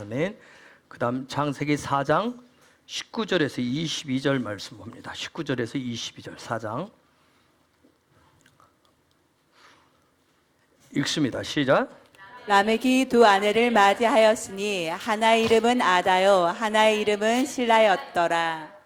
아멘. 그 다음 창세기 4장 19절에서 22절 말씀 봅니다. 19절에서 22절 4장 읽습니다. 시작. 라멕이 두 아내를 맞이하였으니 하나의 이름은 아다요 하나의 이름은 실라였더라.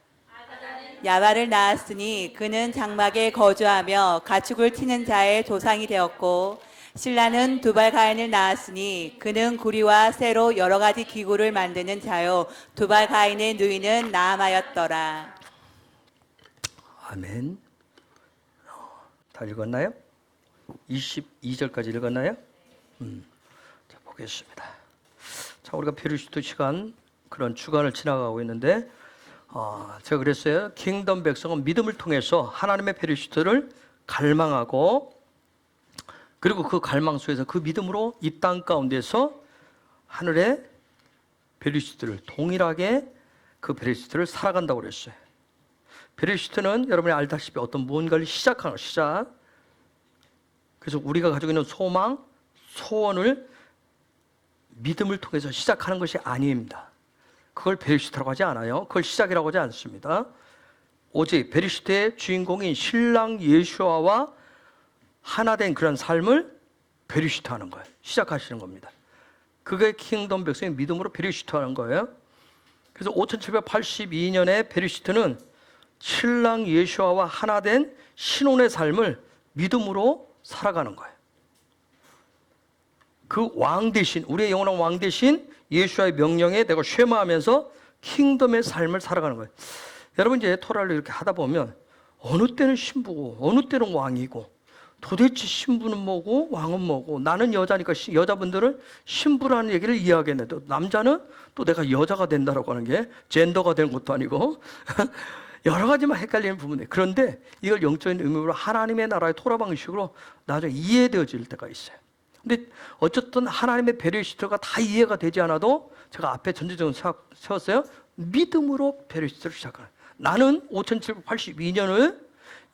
야발을 낳았으니 그는 장막에 거주하며 가축을 치는 자의 조상이 되었고, 실라는 두발 가인을 낳았으니 그는 구리와 쇠로 여러 가지 기구를 만드는 자요 두발 가인의 누이는 나아마였더라. 아멘. 다 읽었나요? 22절까지 읽었나요? 자, 보겠습니다. 자, 우리가 페르시트 시간, 그런 주간을 지나가고 있는데, 제가 그랬어요. 킹덤 백성은 믿음을 통해서 하나님의 페르시트를 갈망하고, 그리고 그 갈망 속에서 그 믿음으로 이 땅 가운데서 하늘의 페르시트를 동일하게 그 페르시트를 살아간다고 그랬어요. 페르시트는 여러분이 알다시피 어떤 무언가를 시작하는 시작. 그래서 우리가 가지고 있는 소망, 소원을 믿음을 통해서 시작하는 것이 아닙니다. 그걸 베르시트라고 하지 않아요. 그걸 시작이라고 하지 않습니다. 오직 베르시트의 주인공인 신랑 예수아와 하나 된 그런 삶을 베르시트 하는 거예요. 시작하시는 겁니다. 그게 킹덤 백성의 믿음으로 베르시트 하는 거예요. 그래서 5782년에 베르시트는 신랑 예수아와 하나 된 신혼의 삶을 믿음으로 살아가는 거예요. 그 왕 대신, 우리의 영원한 왕 대신 예수와의 명령에 내가 쉐마하면서 킹덤의 삶을 살아가는 거예요. 여러분, 이제 토라를 이렇게 하다 보면 어느 때는 신부고 어느 때는 왕이고, 도대체 신부는 뭐고 왕은 뭐고, 나는 여자니까 여자분들은 신부라는 얘기를 이해하겠는데, 남자는 또 내가 여자가 된다라고 하는 게 젠더가 된 것도 아니고 여러 가지만 헷갈리는 부분이에요. 그런데 이걸 영적인 의미로 하나님의 나라의 토라 방식으로 나중에 이해되어질 때가 있어요. 근데 어쨌든 하나님의 베르시트가 다 이해가 되지 않아도, 제가 앞에 전제적으로 세웠어요. 믿음으로 베르시트를 시작하는. 나는 5782년을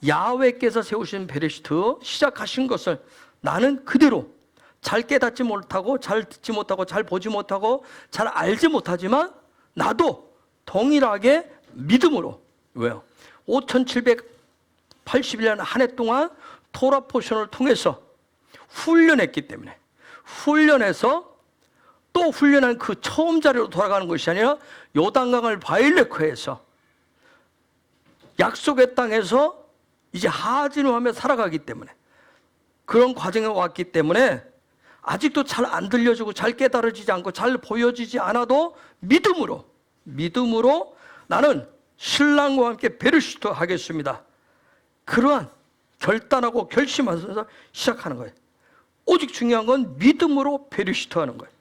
야훼께서 세우신 베르시트 시작하신 것을 나는 그대로 잘 깨닫지 못하고, 잘 듣지 못하고, 잘 보지 못하고, 잘 알지 못하지만 나도 동일하게 믿음으로, 왜요? 5781년 한 해 동안 토라 포션을 통해서 훈련했기 때문에, 훈련해서 또 훈련한 그 처음 자리로 돌아가는 것이 아니라 요단강을 바일레크해서 약속의 땅에서 이제 하진우하며 살아가기 때문에, 그런 과정에 왔기 때문에 아직도 잘 안 들려지고 잘 깨달아지지 않고 잘 보여지지 않아도 믿음으로 나는 신랑과 함께 베르시트 하겠습니다. 그러한 결단하고 결심하면서 시작하는 거예요. 오직 중요한 건 믿음으로 베르시트 하는 거예요.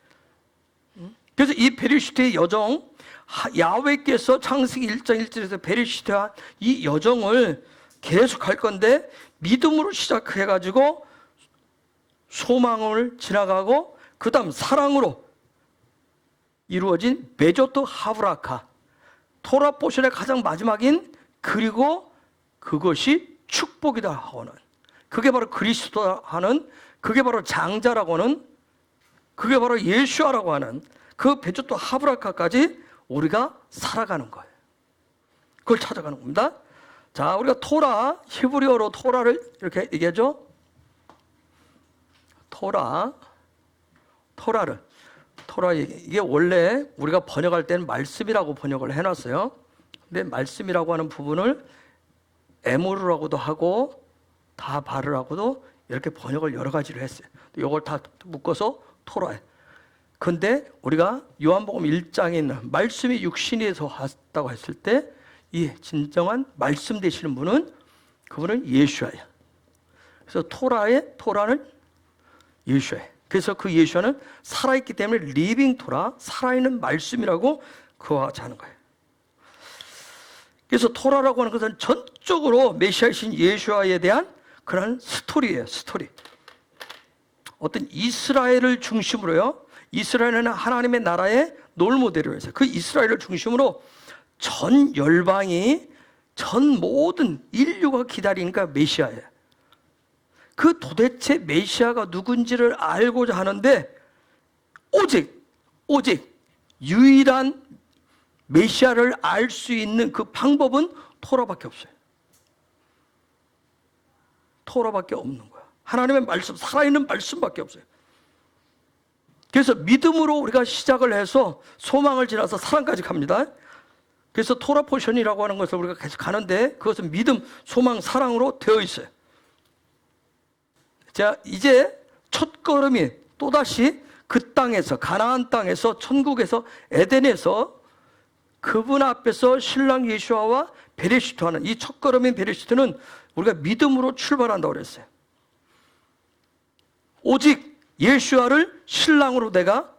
그래서 이 베르시트의 여정, 야훼께서 창세기 1장 1절에서 베르시트한 이 여정을 계속 할 건데, 믿음으로 시작해가지고 소망을 지나가고, 그 다음 사랑으로 이루어진 메조트 하브라카, 토라 포션의 가장 마지막인, 그리고 그것이 축복이다 하고는, 그게 바로 그리스도 하는, 그게 바로 장자라고 하는, 그게 바로 예수아라고 하는 그 메조트 하브라카까지 우리가 살아가는 거예요. 그걸 찾아가는 겁니다. 자, 우리가 토라, 히브리어로 토라를 이렇게 얘기하죠. 토라, 이게 원래 우리가 번역할 때는 말씀이라고 번역을 해놨어요. 근데 말씀이라고 하는 부분을 에모르라고도 하고 다바르라고도 이렇게 번역을 여러 가지로 했어요. 이걸 다 묶어서 토라예요. 근데 우리가 요한복음 1장에 있는 말씀이 육신이 돼서 왔다고 했을 때, 이 진정한 말씀 되시는 분은, 그분은 예수아예요. 그래서 토라는 예수아예요. 그래서 그 예수아는 살아있기 때문에 리빙 토라, 살아있는 말씀이라고 그와 같이 하는 거예요. 그래서 토라라고 하는 것은 전적으로 메시아이신 예수아에 대한 그런 스토리예요. 스토리. 어떤 이스라엘을 중심으로요, 이스라엘은 하나님의 나라의 롤모델을 해서 그 이스라엘을 중심으로 전 열방이, 전 모든 인류가 기다리니까 메시아예요. 그 도대체 메시아가 누군지를 알고자 하는데, 오직 유일한 메시아를 알 수 있는 그 방법은 토라밖에 없어요. 토라밖에 없는 거야. 하나님의 말씀, 살아있는 말씀밖에 없어요. 그래서 믿음으로 우리가 시작을 해서 소망을 지나서 사랑까지 갑니다. 그래서 토라 포션이라고 하는 것을 우리가 계속 가는데 그것은 믿음, 소망, 사랑으로 되어 있어요. 자, 이제 첫 걸음이 또다시 그 땅에서, 가나안 땅에서, 천국에서, 에덴에서 그분 앞에서 신랑 예수아와 베레시트하는 이 첫 걸음인 베레시트는 우리가 믿음으로 출발한다고 그랬어요. 오직 예수아를 신랑으로 내가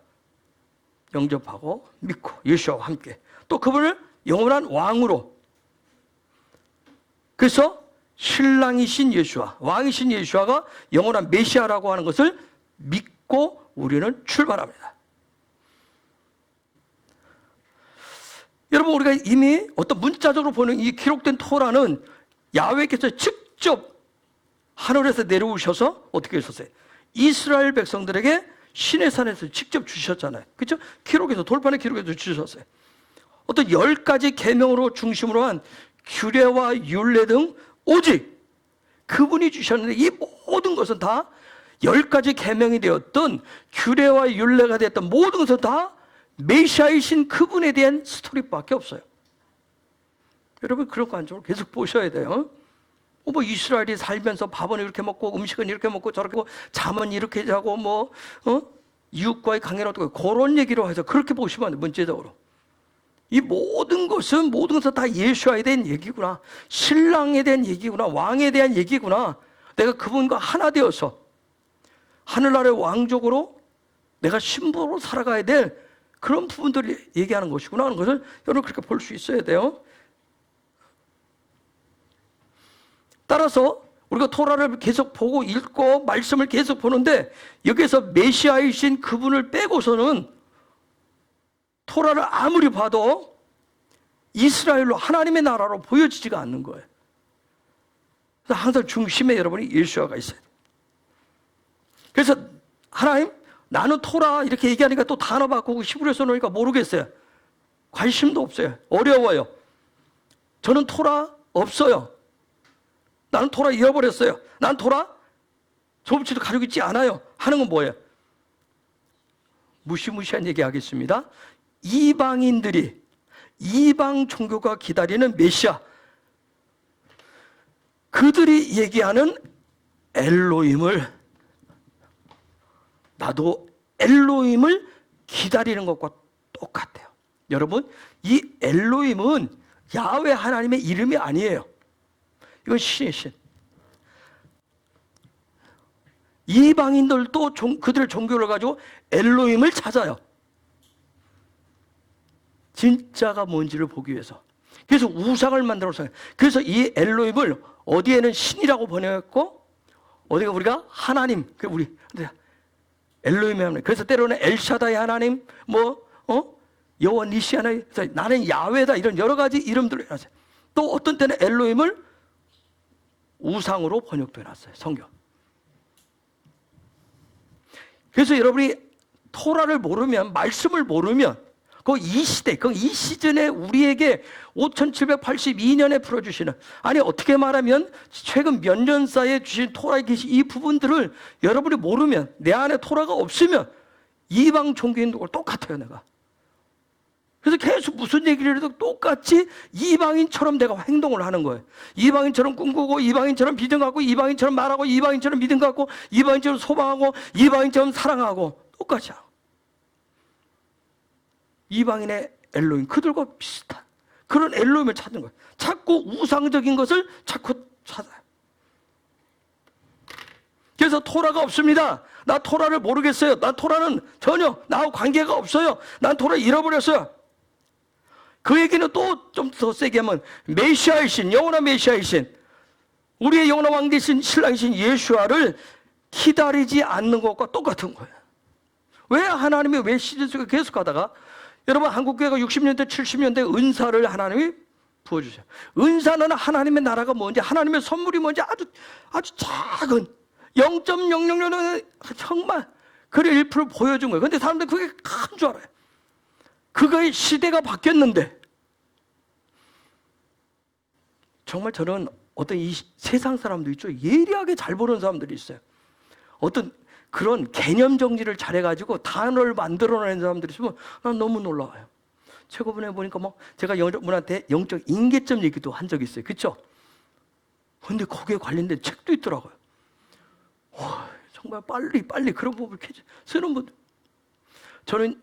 영접하고 믿고 예수아와 함께 또 그분을 영원한 왕으로, 그래서 신랑이신 예수아, 왕이신 예수아가 영원한 메시아라고 하는 것을 믿고 우리는 출발합니다. 여러분, 우리가 이미 어떤 문자적으로 보는 이 기록된 토라는 야훼께서 직접 하늘에서 내려오셔서 어떻게 하셨어요? 이스라엘 백성들에게 시내산에서 직접 주셨잖아요. 그렇죠? 기록에서, 돌판의 기록에서 주셨어요. 어떤 10가지 계명으로 중심으로 한 규례와 율례 등 오직 그분이 주셨는데 이 모든 것은 다 10가지 계명이 되었던 규례와 율례가 되었던 모든 것은 다 메시아이신 그분에 대한 스토리밖에 없어요. 여러분, 그런 관점으로 계속 보셔야 돼요. 뭐 이스라엘이 살면서 밥은 이렇게 먹고 음식은 이렇게 먹고 저렇게 먹고 잠은 이렇게 자고 이웃과의 관계는 어떻고 그런 얘기로 해서 그렇게 보시면 안 돼요. 문제적으로 이 모든 것은 다 예수아에 대한 얘기구나, 신랑에 대한 얘기구나, 왕에 대한 얘기구나. 내가 그분과 하나 되어서 하늘나라의 왕족으로 내가 신부로 살아가야 될 그런 부분들을 얘기하는 것이구나 하는 것을 여러분 그렇게 볼 수 있어야 돼요. 따라서 우리가 토라를 계속 보고 읽고 말씀을 계속 보는데 여기에서 메시아이신 그분을 빼고서는 토라를 아무리 봐도 이스라엘로, 하나님의 나라로 보여지지가 않는 거예요. 그래서 항상 중심에 여러분이 예수아가 있어요. 그래서 하나님, 나는 토라 이렇게 얘기하니까 또 단어 바꾸고 히브리서 놓으니까 모르겠어요. 관심도 없어요. 어려워요. 저는 토라 없어요. 나는 토라 잃어버렸어요. 난 토라 저부치도 가지고 있지 않아요. 하는 건 뭐예요? 무시무시한 얘기 하겠습니다. 이방인들이, 이방 종교가 기다리는 메시아, 그들이 얘기하는 엘로힘을, 나도 엘로힘을 기다리는 것과 똑같아요. 여러분, 이 엘로힘은 야훼 하나님의 이름이 아니에요. 이건 신의 신. 이방인들도 그들의 종교를 가지고 엘로힘을 찾아요. 진짜가 뭔지를 보기 위해서. 그래서 우상을 만들어서, 그래서 이 엘로힘을 어디에는 신이라고 번역했고 어디가 우리가 하나님, 우리 엘로힘의 하나님. 그래서 때로는 엘샤다의 하나님, 여호와 니시 하나님, 나는 야훼다, 이런 여러 가지 이름들을 해놨어요. 또 어떤 때는 엘로힘을 우상으로 번역도 해놨어요, 성경. 그래서 여러분이 토라를 모르면, 말씀을 모르면 이 시대, 이 시즌에 우리에게 5782년에 풀어주시는, 아니 어떻게 말하면 최근 몇 년 사이에 주신 토라에 계신 이 부분들을 여러분이 모르면, 내 안에 토라가 없으면 이방 종교인들과 똑같아요, 내가. 그래서 계속 무슨 얘기를 해도 똑같이 이방인처럼 내가 행동을 하는 거예요. 이방인처럼 꿈꾸고, 이방인처럼 비전 갖고, 이방인처럼 말하고, 이방인처럼 믿음 갖고, 이방인처럼 소망하고, 이방인처럼 사랑하고, 똑같이 하고. 이방인의 엘로힘, 그들과 비슷한 그런 엘로힘을 찾는 거예요. 자꾸 우상적인 것을 자꾸 찾아요. 그래서 토라가 없습니다. 나 토라를 모르겠어요. 나 토라는 전혀 나하고 관계가 없어요. 난 토라 잃어버렸어요. 그 얘기는 또 좀 더 세게 하면 메시아이신, 영원한 메시아이신, 우리의 영원한 왕 되신 신랑이신 예수아를 기다리지 않는 것과 똑같은 거예요. 왜 하나님이 왜 시즌 속에 계속 가다가, 여러분 한국교회가 60년대 70년대 은사를 하나님이 부어주세요. 은사는 하나님의 나라가 뭔지, 하나님의 선물이 뭔지 아주 작은 0.000 정말 그래 1% 보여준 거예요. 근데 사람들은 그게 큰 줄 알아요. 그거의 시대가 바뀌었는데, 정말 저는 어떤 이 세상 사람도 있죠. 예리하게 잘 보는 사람들이 있어요. 어떤 그런 개념 정리를 잘해가지고 단어를 만들어내는 사람들이 있으면 난 너무 놀라워요. 최근에 보니까 뭐 제가 여러분한테 영적 인계점 얘기도 한 적이 있어요. 그렇죠? 근데 거기에 관련된 책도 있더라고요. 정말 빨리 그런 부분을 쓰는 분들. 저는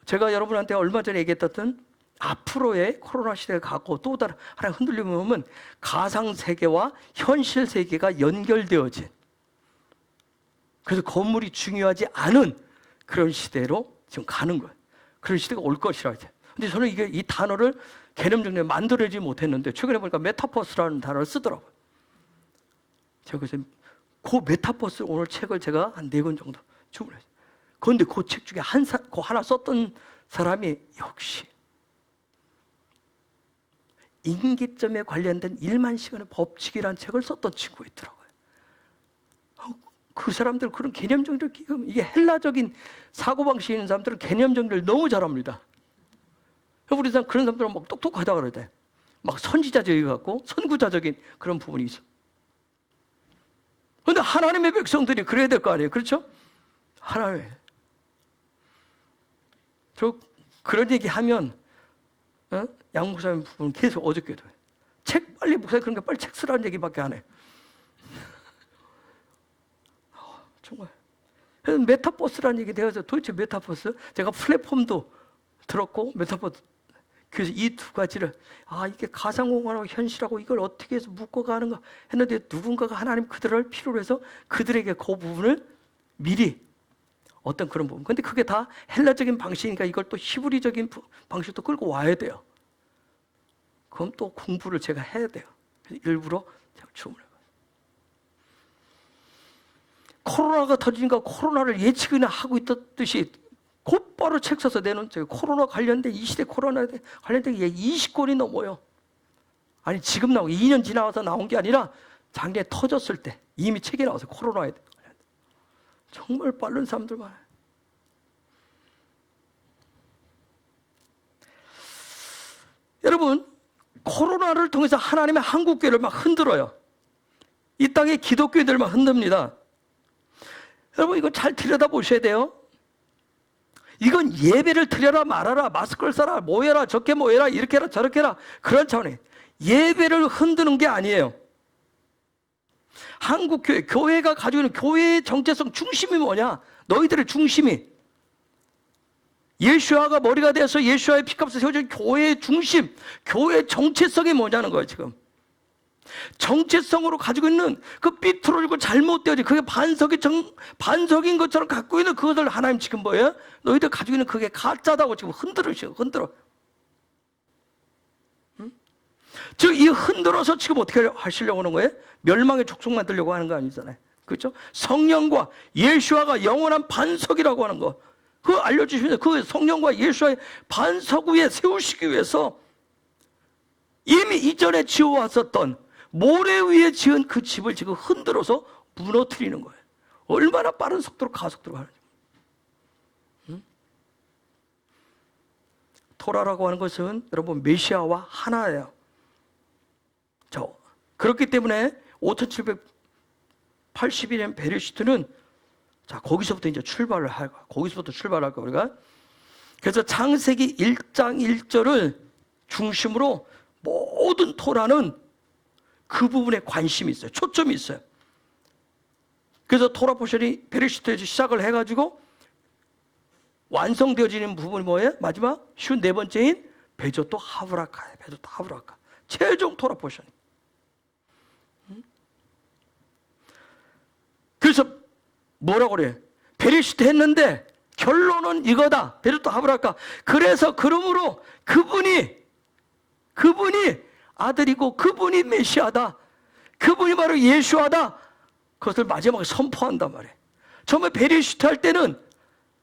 제가 여러분한테 얼마 전에 얘기했던 앞으로의 코로나 시대가 갖고 또 다른 하나 흔들림을 보면 가상 세계와 현실 세계가 연결되어진, 그래서 건물이 중요하지 않은 그런 시대로 지금 가는 거예요. 그런 시대가 올 것이라 이제. 근데 저는 이 단어를 개념 정리에 만들어지 못했는데 최근에 보니까 메타버스라는 단어를 쓰더라고요. 제가 그래서 그 메타버스 오늘 책을 제가 한 4권 정도 주문했어요. 그런데 그 책 중에 그 하나 썼던 사람이 역시 인기점에 관련된 1만 시간의 법칙이라는 책을 썼던 친구가 있더라고요. 그 사람들 그런 개념 정리를, 이게 헬라적인 사고방식이 있는 사람들은 개념 정리를 너무 잘합니다. 우리 사람 그런 사람들은 막 똑똑하다 그래야 돼. 막 선지자적이 갖고 선구자적인 그런 부분이 있어. 그런데 하나님의 백성들이 그래야 될 거 아니에요. 그렇죠? 하나님. 저 그런 얘기 하면 양 목사님 부분 계속 어저께도 책 빨리 목사님 그런 게 빨리 책 쓰라는 얘기밖에 안 해. 정말 메타버스라는 얘기 되어서 도대체 메타버스, 제가 플랫폼도 들었고 메타버스, 그래서 이 두 가지를 이게 가상공간하고 현실하고 이걸 어떻게 해서 묶어가는가 했는데 누군가가 하나님 그들을 필요로 해서 그들에게 그 부분을 미리 어떤 그런 부분, 근데 그게 다 헬라적인 방식이니까 이걸 또 히브리적인 방식도 끌고 와야 돼요. 그럼 또 공부를 제가 해야 돼요. 그래서 일부러 제가 주문을 해요. 코로나가 터지니까 코로나를 예측이나 하고 있듯이 곧바로 책 써서 내놓은 책, 코로나 관련된, 이 시대 코로나 관련된 게 20권이 넘어요. 아니 지금 나오고 2년 지나서 나온 게 아니라 작년에 터졌을 때 이미 책이 나와서 코로나에 정말 빠른 사람들 많아요. 여러분, 코로나를 통해서 하나님의 한국교회를 막 흔들어요. 이 땅의 기독교인들을 막 흔듭니다. 여러분, 이거 잘 들여다보셔야 돼요. 이건 예배를 드려라 말아라, 마스크를 써라, 모여라, 적게 모여라, 이렇게 해라 저렇게 해라, 그런 차원에 예배를 흔드는 게 아니에요. 한국교회, 교회가 가지고 있는 교회의 정체성 중심이 뭐냐? 너희들의 중심이 예수아가 머리가 되어서 예수아의 피값을 세워준 교회의 중심, 교회의 정체성이 뭐냐는 거예요. 지금 정체성으로 가지고 있는 그 삐뚤어지고 잘못되어진 그게 반석인 것처럼 갖고 있는 그것을 하나님 지금 뭐예요? 너희들 가지고 있는 그게 가짜다고 지금 흔들어. 즉 이 흔들어서 지금 어떻게 하시려고 하는 거예요? 멸망의 족속 만들려고 하는 거 아니잖아요. 그렇죠? 성령과 예수아가 영원한 반석이라고 하는 거, 그거 알려주시면 그 성령과 예수아의 반석 위에 세우시기 위해서 이미 이전에 지어왔었던 모래 위에 지은 그 집을 지금 흔들어서 무너뜨리는 거예요. 얼마나 빠른 속도로 가속도로 하는지. 토라라고 하는 것은 여러분 메시아와 하나예요. 그렇기 때문에 5780년 베르시트는 거기서부터 이제 출발을 할 거야. 우리가. 그래서 창세기 1장 1절을 중심으로 모든 토라는 그 부분에 관심이 있어요. 초점이 있어요. 그래서 토라 포션이 베르시트에서 시작을 해가지고 완성되어지는 부분이 뭐예요? 마지막 54번째인 베조토 하브라카예요. 베조토 하브라카. 최종 토라 포션이. 그래서 뭐라고 그래요? 베르시트 했는데 결론은 이거다. 베조토 하브라카. 그래서 그러므로 그분이 아들이고 그분이 메시아다. 그분이 바로 예수아다. 그것을 마지막에 선포한단 말이에요. 처음에 베르시트 할 때는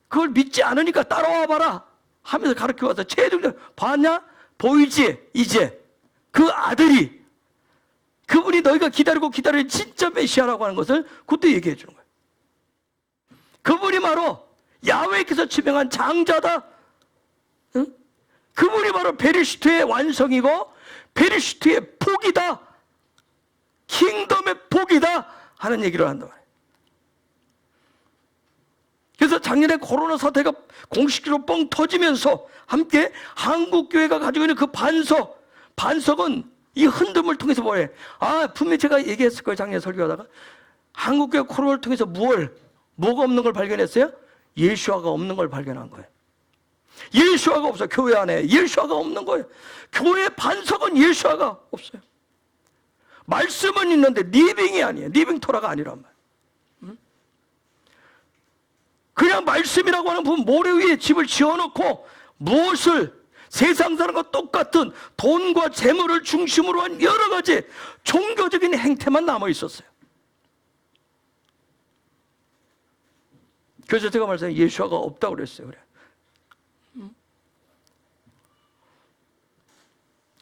그걸 믿지 않으니까 따라와 봐라 하면서 가르쳐 와서 최종적으로 봤냐? 보이지? 이제 그 아들이, 그분이 너희가 기다리는 진짜 메시아라고 하는 것을 그때 얘기해 주는 거예요. 그분이 바로 야훼께서 지명한 장자다. 응? 바로 베리시트의 완성이고 베리시트의 복이다, 킹덤의 복이다 하는 얘기를 한단 말이에요. 그래서 작년에 코로나 사태가 공식적으로 뻥 터지면서 함께 한국교회가 가지고 있는 그 반석은 이 흔듦을 통해서 뭐해? 분명히 제가 얘기했을 거예요. 작년에 설교하다가. 한국교회 코로나를 통해서 뭐가 없는 걸 발견했어요? 예수아가 없는 걸 발견한 거예요. 예수아가 없어요. 교회 안에 예수아가 없는 거예요. 교회 반석은 예수아가 없어요. 말씀은 있는데 리빙이 아니에요. 리빙 토라가 아니란 말이에요. 그냥 말씀이라고 하는 부분 모래 위에 집을 지어놓고 무엇을 세상 사람과 똑같은 돈과 재물을 중심으로 한 여러 가지 종교적인 행태만 남아 있었어요. 그래서 제가 말씀드린 예수아가 없다고 그랬어요. 그래.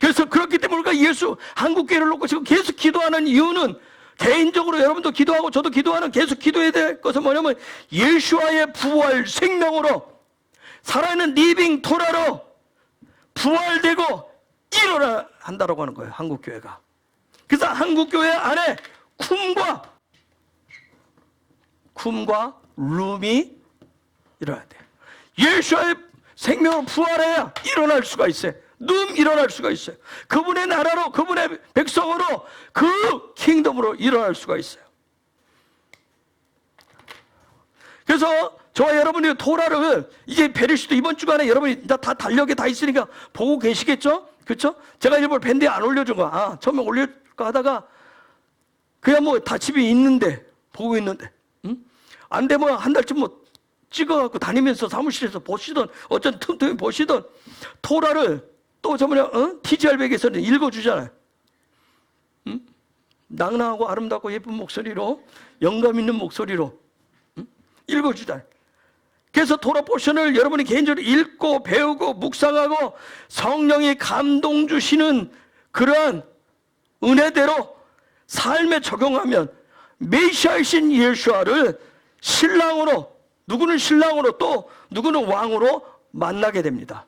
그래서 그렇기 때문에 우리가 예수 한국교회를 놓고 지금 계속 기도하는 이유는 개인적으로 여러분도 기도하고 저도 기도하는 계속 기도해야 될 것은 뭐냐면 예수와의 부활 생명으로 살아있는 리빙 토라로 부활되고 일어나 한다라고 하는 거예요. 한국교회가. 그래서 한국교회 안에 쿰과 룸이 일어나야 돼요. 예수와의 생명으로 부활해야 일어날 수가 있어요. 일어날 수가 있어요. 그분의 나라로, 그분의 백성으로, 그 킹덤으로 일어날 수가 있어요. 그래서 저와 여러분이 토라를 이제 베리시트 이번 주간에 여러분이 다 달력에 다 있으니까 보고 계시겠죠? 그렇죠? 제가 일부러 밴드에 안 올려준 거. 처음에 올릴까 하다가 그냥 뭐 다 집에 있는데 보고 있는데 안 되면 한 달쯤 뭐 찍어갖고 다니면서 사무실에서 보시던 어쩐 틈틈이 보시던 토라를 또 TGR백에서는 읽어주잖아요. 낭낭하고 아름답고 예쁜 목소리로 영감 있는 목소리로 읽어주잖아요. 그래서 토라 포션을 여러분이 개인적으로 읽고 배우고 묵상하고 성령이 감동 주시는 그러한 은혜대로 삶에 적용하면 메시아이신 예수아를 신랑으로, 누구는 신랑으로 또 누구는 왕으로 만나게 됩니다.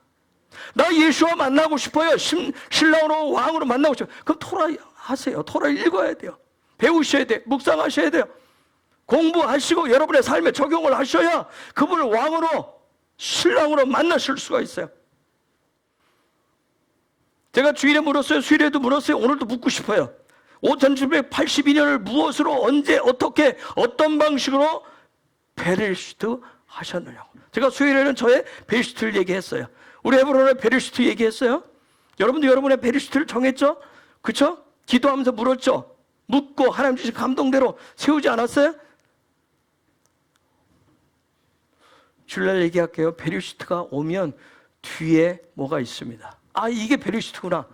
나 예수와 만나고 싶어요. 신랑으로 왕으로 만나고 싶어요. 그럼 토라 하세요. 토라 읽어야 돼요. 배우셔야 돼요. 묵상하셔야 돼요. 공부하시고 여러분의 삶에 적용을 하셔야 그분을 왕으로, 신랑으로 만나실 수가 있어요. 제가 주일에 물었어요. 수일에도 물었어요. 오늘도 묻고 싶어요. 5782년을 무엇으로, 언제, 어떻게, 어떤 방식으로 베리시트 하셨느냐고. 제가 수요일에는 저의 베리시트를 얘기했어요. 우리 헤브론의 베리시트 얘기했어요. 여러분도 여러분의 베리시트를 정했죠? 그렇죠? 기도하면서 물었죠? 묻고 하나님 주신 감동대로 세우지 않았어요? 주일날 얘기할게요. 베리시트가 오면 뒤에 뭐가 있습니다. 이게 베리시트구나.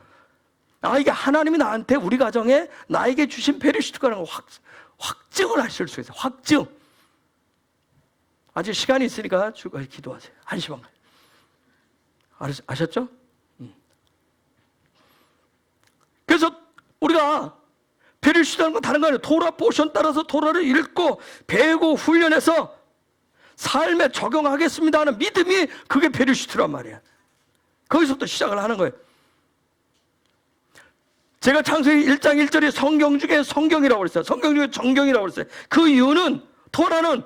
이게 하나님이 나한테, 우리 가정에 나에게 주신 베리시트가라는 거 확증을 하실 수 있어요. 확증. 아직 시간이 있으니까 주가 기도하세요. 1시간. 아셨죠? 그래서 우리가 베리시트라는 건 다른 거 아니에요. 토라 포션 따라서 토라를 읽고 배우고 훈련해서 삶에 적용하겠습니다 하는 믿음이, 그게 베리시트란 말이에요. 거기서부터 시작을 하는 거예요. 제가 창세기 1장 1절에 성경 중에 성경이라고 그랬어요. 성경 중에 정경이라고 그랬어요. 그 이유는 토라는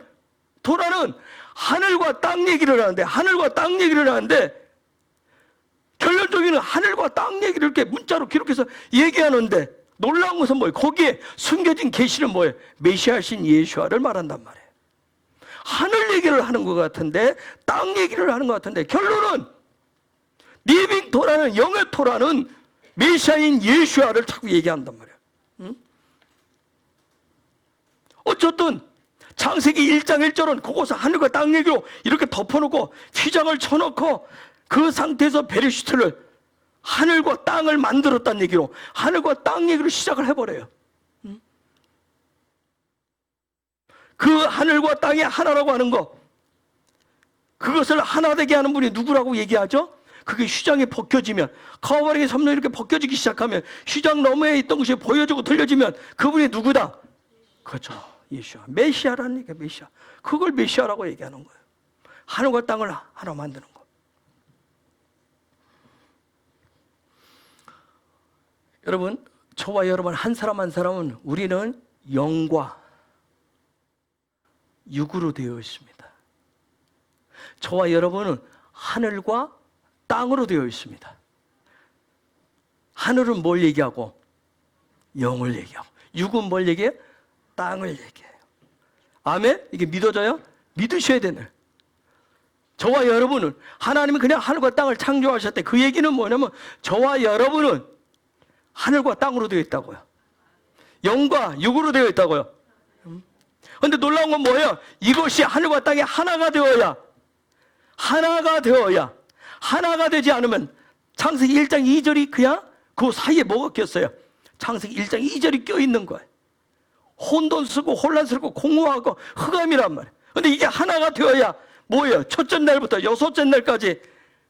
하늘과 땅 얘기를 하는데 결론적으로는 하늘과 땅 얘기를 이렇게 문자로 기록해서 얘기하는데 놀라운 것은 뭐예요? 거기에 숨겨진 계시는 뭐예요? 메시아신 예수아를 말한단 말이에요. 하늘 얘기를 하는 것 같은데 땅 얘기를 하는 것 같은데 결론은 리빙 토라는, 영의 토라는 메시아인 예수아를 자꾸 얘기한단 말이에요. 어쨌든 창세기 1장 1절은 그곳을 하늘과 땅 얘기로 이렇게 덮어놓고 휘장을 쳐놓고 그 상태에서 베리시트를, 하늘과 땅을 만들었다는 얘기로, 하늘과 땅 얘기로 시작을 해버려요. 그 하늘과 땅이 하나라고 하는 거, 그것을 하나 되게 하는 분이 누구라고 얘기하죠? 그게 휘장이 벗겨지면, 카우바링의 섬이 이렇게 벗겨지기 시작하면, 휘장 너머에 있던 것이 보여지고 들려지면 그분이 누구다? 그렇죠. 예수아. 메시아라는 얘기야, 메시아. 그걸 메시아라고 얘기하는 거예요. 하늘과 땅을 하나 만드는 거. 여러분, 저와 여러분 한 사람 한 사람은 우리는 영과 육으로 되어 있습니다. 저와 여러분은 하늘과 땅으로 되어 있습니다. 하늘은 뭘 얘기하고? 영을 얘기하고. 육은 뭘 얘기해요? 땅을 얘기해요. 아멘? 이게 믿어져요? 믿으셔야 되네. 저와 여러분은 하나님은 그냥 하늘과 땅을 창조하셨대. 그 얘기는 뭐냐면 저와 여러분은 하늘과 땅으로 되어 있다고요. 영과 육으로 되어 있다고요. 그런데 놀라운 건 뭐예요? 이것이 하늘과 땅이 하나가 되어야, 하나가 되지 않으면 창세기 1장 2절이 그냥 그 사이에 뭐가 꼈어요? 창세기 1장 2절이 껴있는 거예요. 혼돈스럽고 혼란스럽고 공허하고 흑암이란 말이에요. 그런데 이게 하나가 되어야 뭐예요? 첫째 날부터 여섯째 날까지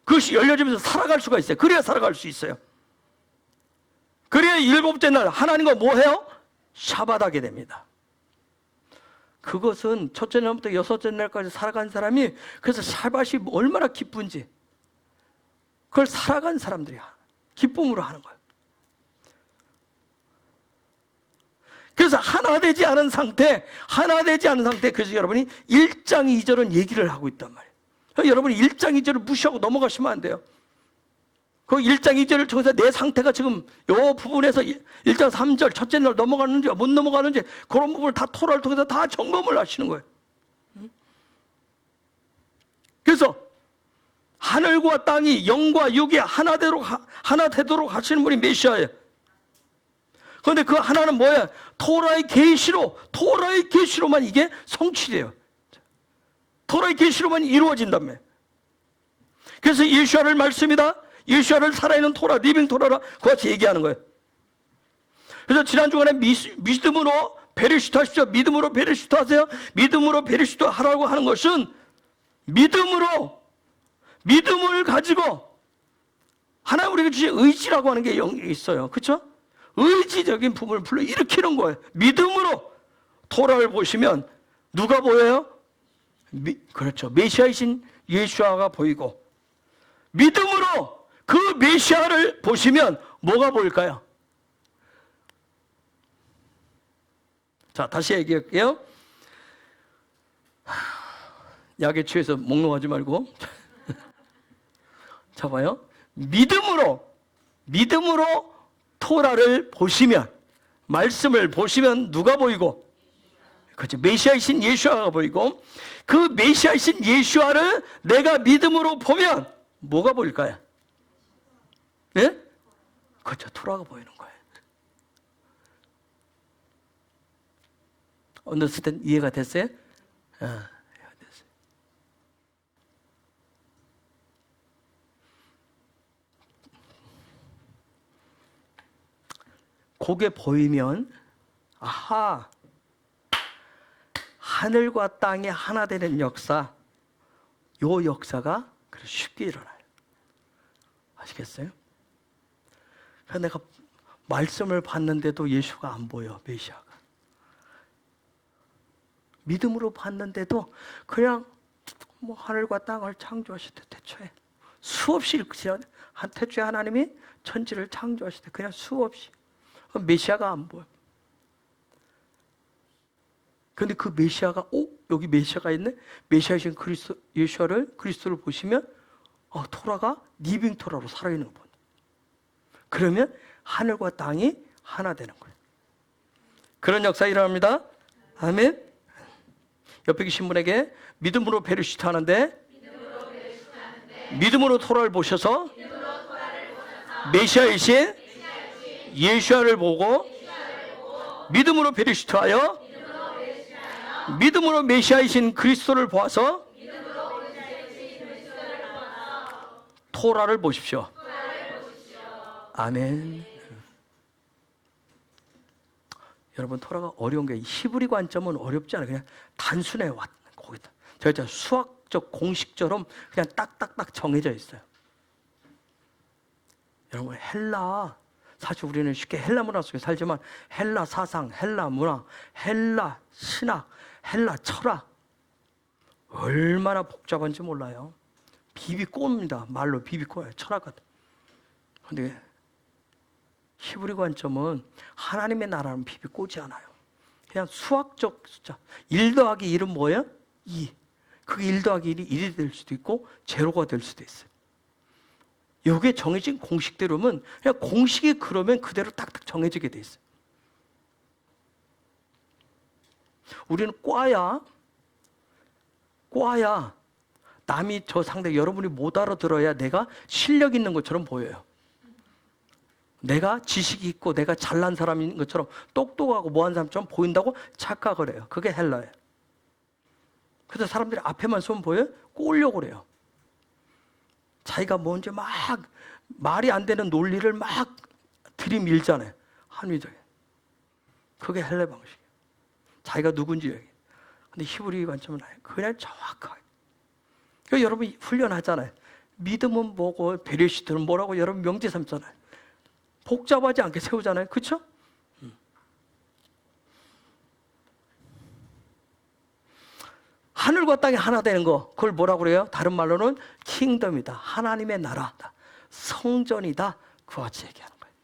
그것이 열려지면서 살아갈 수가 있어요. 그래야 살아갈 수 있어요. 그래야 일곱째 날 하나님과 뭐 해요? 샤바하게 됩니다. 그것은 첫째 날부터 여섯째 날까지 살아간 사람이, 그래서 샤바시 얼마나 기쁜지 그걸 살아간 사람들이 기쁨으로 하는 거예요. 그래서 하나 되지 않은 상태, 그래서 여러분이 1장 2절은 얘기를 하고 있단 말이에요. 여러분이 1장 2절을 무시하고 넘어가시면 안 돼요. 그 1장 2절을 통해서 내 상태가 지금 요 부분에서 1장 3절 첫째 날 넘어가는지 못 넘어가는지 그런 부분을 다 토라를 통해서 다 점검을 하시는 거예요. 그래서 하늘과 땅이 영과 육이 하나 되도록 하시는 분이 메시아예요. 그런데 그 하나는 뭐야? 토라의 계시로만 이게 성취돼요. 토라의 계시로만 이루어진다며. 그래서 예수아를 말씀이다. 예수아를 살아있는 토라, 리빙 토라라 그같이 얘기하는 거예요. 그래서 지난 주간에 믿음으로 베리시트 하십시오. 믿음으로 베리시트 하세요. 믿음으로 베리시트 하라고 하는 것은 믿음을 가지고 하나님 우리에게 주신 의지라고 하는 게 있어요. 그렇죠? 의지적인 부분을 불러일으키는 거예요. 믿음으로 토라를 보시면 누가 보여요? 그렇죠. 메시아이신 예수아가 보이고, 믿음으로 그 메시아를 보시면 뭐가 보일까요? 자, 다시 얘기할게요. 약에 취해서 몽롱하지 말고. 자, 봐요. 믿음으로 토라를 보시면, 말씀을 보시면 누가 보이고? 그렇죠. 메시아이신 예수아가 보이고, 그 메시아이신 예수아를 내가 믿음으로 보면 뭐가 보일까요? 네? 그렇죠. 토라가 보이는 거예요. 언더스탠 이해가 됐어요? 이해가 됐어요. 그게 보이면 아하, 하늘과 땅이 하나 되는 역사, 요 역사가 쉽게 일어나요. 아시겠어요? 그래서 내가 말씀을 봤는데도 예수가 안 보여, 메시아가. 믿음으로 봤는데도 그냥 뭐 하늘과 땅을 창조하실 때 태초에 수없이 태초에 하나님이 천지를 창조하실 때 그냥 수없이 메시아가 안 보여. 그런데 그 메시아가 여기 메시아가 있네. 메시아이신 그리스도 예수를 그리스도를 보시면 토라가 리빙 토라로 살아있는 거 보여. 그러면 하늘과 땅이 하나 되는 거예요. 그런 역사 일어납니다. 아멘. 옆에 계신 분에게 믿음으로 베르시트 하는데, 믿음으로 토라를 보셔서 메시아이신 예수를 보고 믿음으로 베르시트하여 믿음으로 메시아이신 그리스도를 보아서 토라를 보십시오. 아멘. 여러분, 토라가 어려운 게 히브리 관점은 어렵지 않아요. 그냥 단순해. 거기다 제가 수학적 공식처럼 그냥 딱딱딱 정해져 있어요. 여러분, 헬라, 사실 우리는 쉽게 헬라 문화 속에 살지만 헬라 사상, 헬라 문화, 헬라 신학, 헬라 철학 얼마나 복잡한지 몰라요. 비비꼬입니다. 말로 비비꼬예요. 철학 같은. 근데 히브리 관점은 하나님의 나라는 비비 꼬지 않아요. 그냥 수학적 숫자. 1 더하기 1은 뭐예요? 2. 그게 1 더하기 1이 1이 될 수도 있고 제로가 될 수도 있어요. 이게 정해진 공식대로면 그냥 공식이 그러면 그대로 딱딱 정해지게 돼 있어요. 우리는 꽈야 남이 저 상대 여러분이 못 알아들어야 내가 실력 있는 것처럼 보여요. 내가 지식이 있고 내가 잘난 사람인 것처럼 똑똑하고 뭐한 사람처럼 보인다고 착각을 해요. 그게 헬라예요. 그래서 사람들이 앞에만 쏘면 보여요? 꼬으려고 그래요. 자기가 뭔지 막 말이 안 되는 논리를 막 들이밀잖아요. 합리적인. 그게 헬라 방식이에요. 자기가 누군지 얘기해요. 근데 히브리 관점은 아니에요. 그냥 정확하게. 그러니까 여러분 훈련하잖아요. 믿음은 뭐고 베레시트는 뭐라고 여러분 명제 삼잖아요. 복잡하지 않게 세우잖아요. 그렇죠? 하늘과 땅이 하나 되는 거, 그걸 뭐라고 그래요? 다른 말로는 킹덤이다. 하나님의 나라다. 성전이다. 그와 같이 얘기하는 거예요.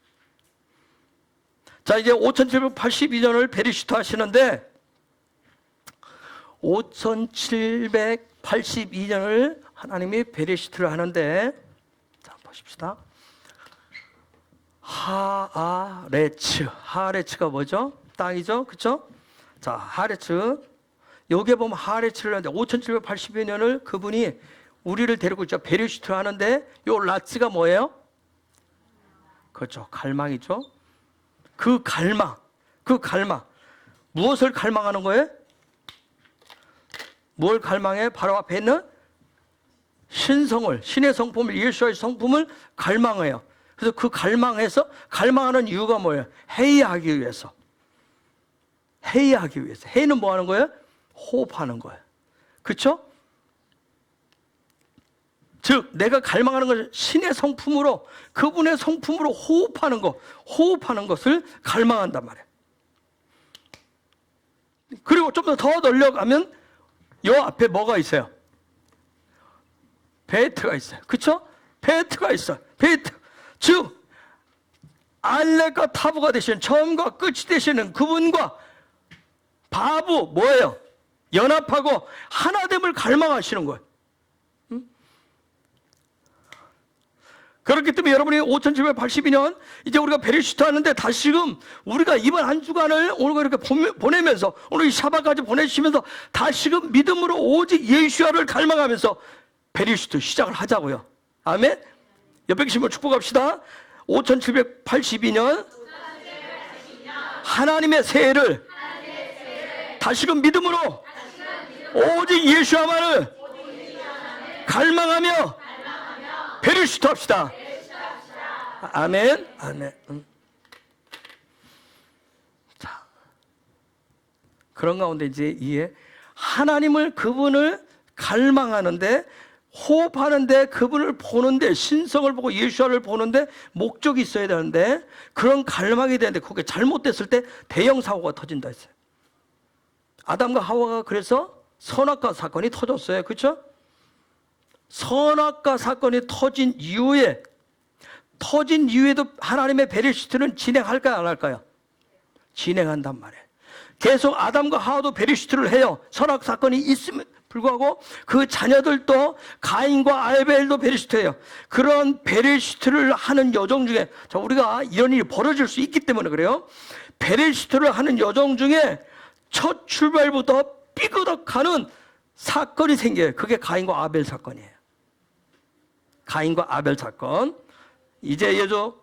자, 이제 5782년을 베리시트 하시는데 5782년을 하나님이 베리시트를 하는데, 자, 보십시다. 하레츠가 뭐죠? 땅이죠? 그쵸? 자, 하레츠. 여기에 보면 하레츠를 하는데 5782년을 그분이 우리를 데리고 있죠. 베리시트를 하는데 요 라츠가 뭐예요? 그렇죠. 갈망이죠. 그 갈망. 무엇을 갈망하는 거예요? 뭘 갈망해? 바로 앞에 있는 신의 성품을, 예수의 성품을 갈망해요. 그래서 그 갈망하는 이유가 뭐예요? 회의하기 위해서. 회의는 뭐 하는 거예요? 호흡하는 거예요. 그렇죠? 즉 내가 갈망하는 것은 신의 성품으로, 그분의 성품으로 호흡하는 것을 갈망한단 말이에요. 그리고 좀 더 넓혀가면 요 앞에 뭐가 있어요? 베트가 있어요. 그렇죠? 베트가 있어요. 즉 알렉과 타부가 되시는, 처음과 끝이 되시는 그분과 바부 뭐예요? 연합하고 하나됨을 갈망하시는 거예요. 그렇기 때문에 여러분이 5782년 이제 우리가 베리시트 하는데 다시금 우리가 이번 한 주간을 오늘 이렇게 보내면서 오늘 이 샤바까지 보내주시면서 다시금 믿음으로 오직 예수야를 갈망하면서 베리시트 시작을 하자고요. 아멘. 옆에 계신 분 축복합시다. 5782년 하나님의 새해를 다시금 믿음으로 오직 예수야만을 갈망하며 베리시트 합시다. 아멘. 자, 그런 가운데 이제 하나님을, 그분을 갈망하는데, 호흡하는데, 그분을 보는데, 신성을 보고 예수를 보는데 목적이 있어야 되는데, 그런 갈망이 되는데 그게 잘못됐을 때 대형 사고가 터진다 했어요. 아담과 하와가 그래서 선악과 사건이 터졌어요. 그렇죠? 선악과 사건이 터진 이후에도 하나님의 베리시트는 진행할까요, 안 할까요? 진행한단 말이에요. 계속 아담과 하와도 베리시트를 해요. 선악 사건이 있음에 불구하고 그 자녀들도 가인과 아벨도 베리시트해요. 그런 베리시트를 하는 여정 중에, 자, 우리가 이런 일이 벌어질 수 있기 때문에 그래요. 베리시트를 하는 여정 중에 첫 출발부터 삐그덕하는 사건이 생겨요. 그게 가인과 아벨 사건이에요. 가인과 아벨 사건. 이제 예조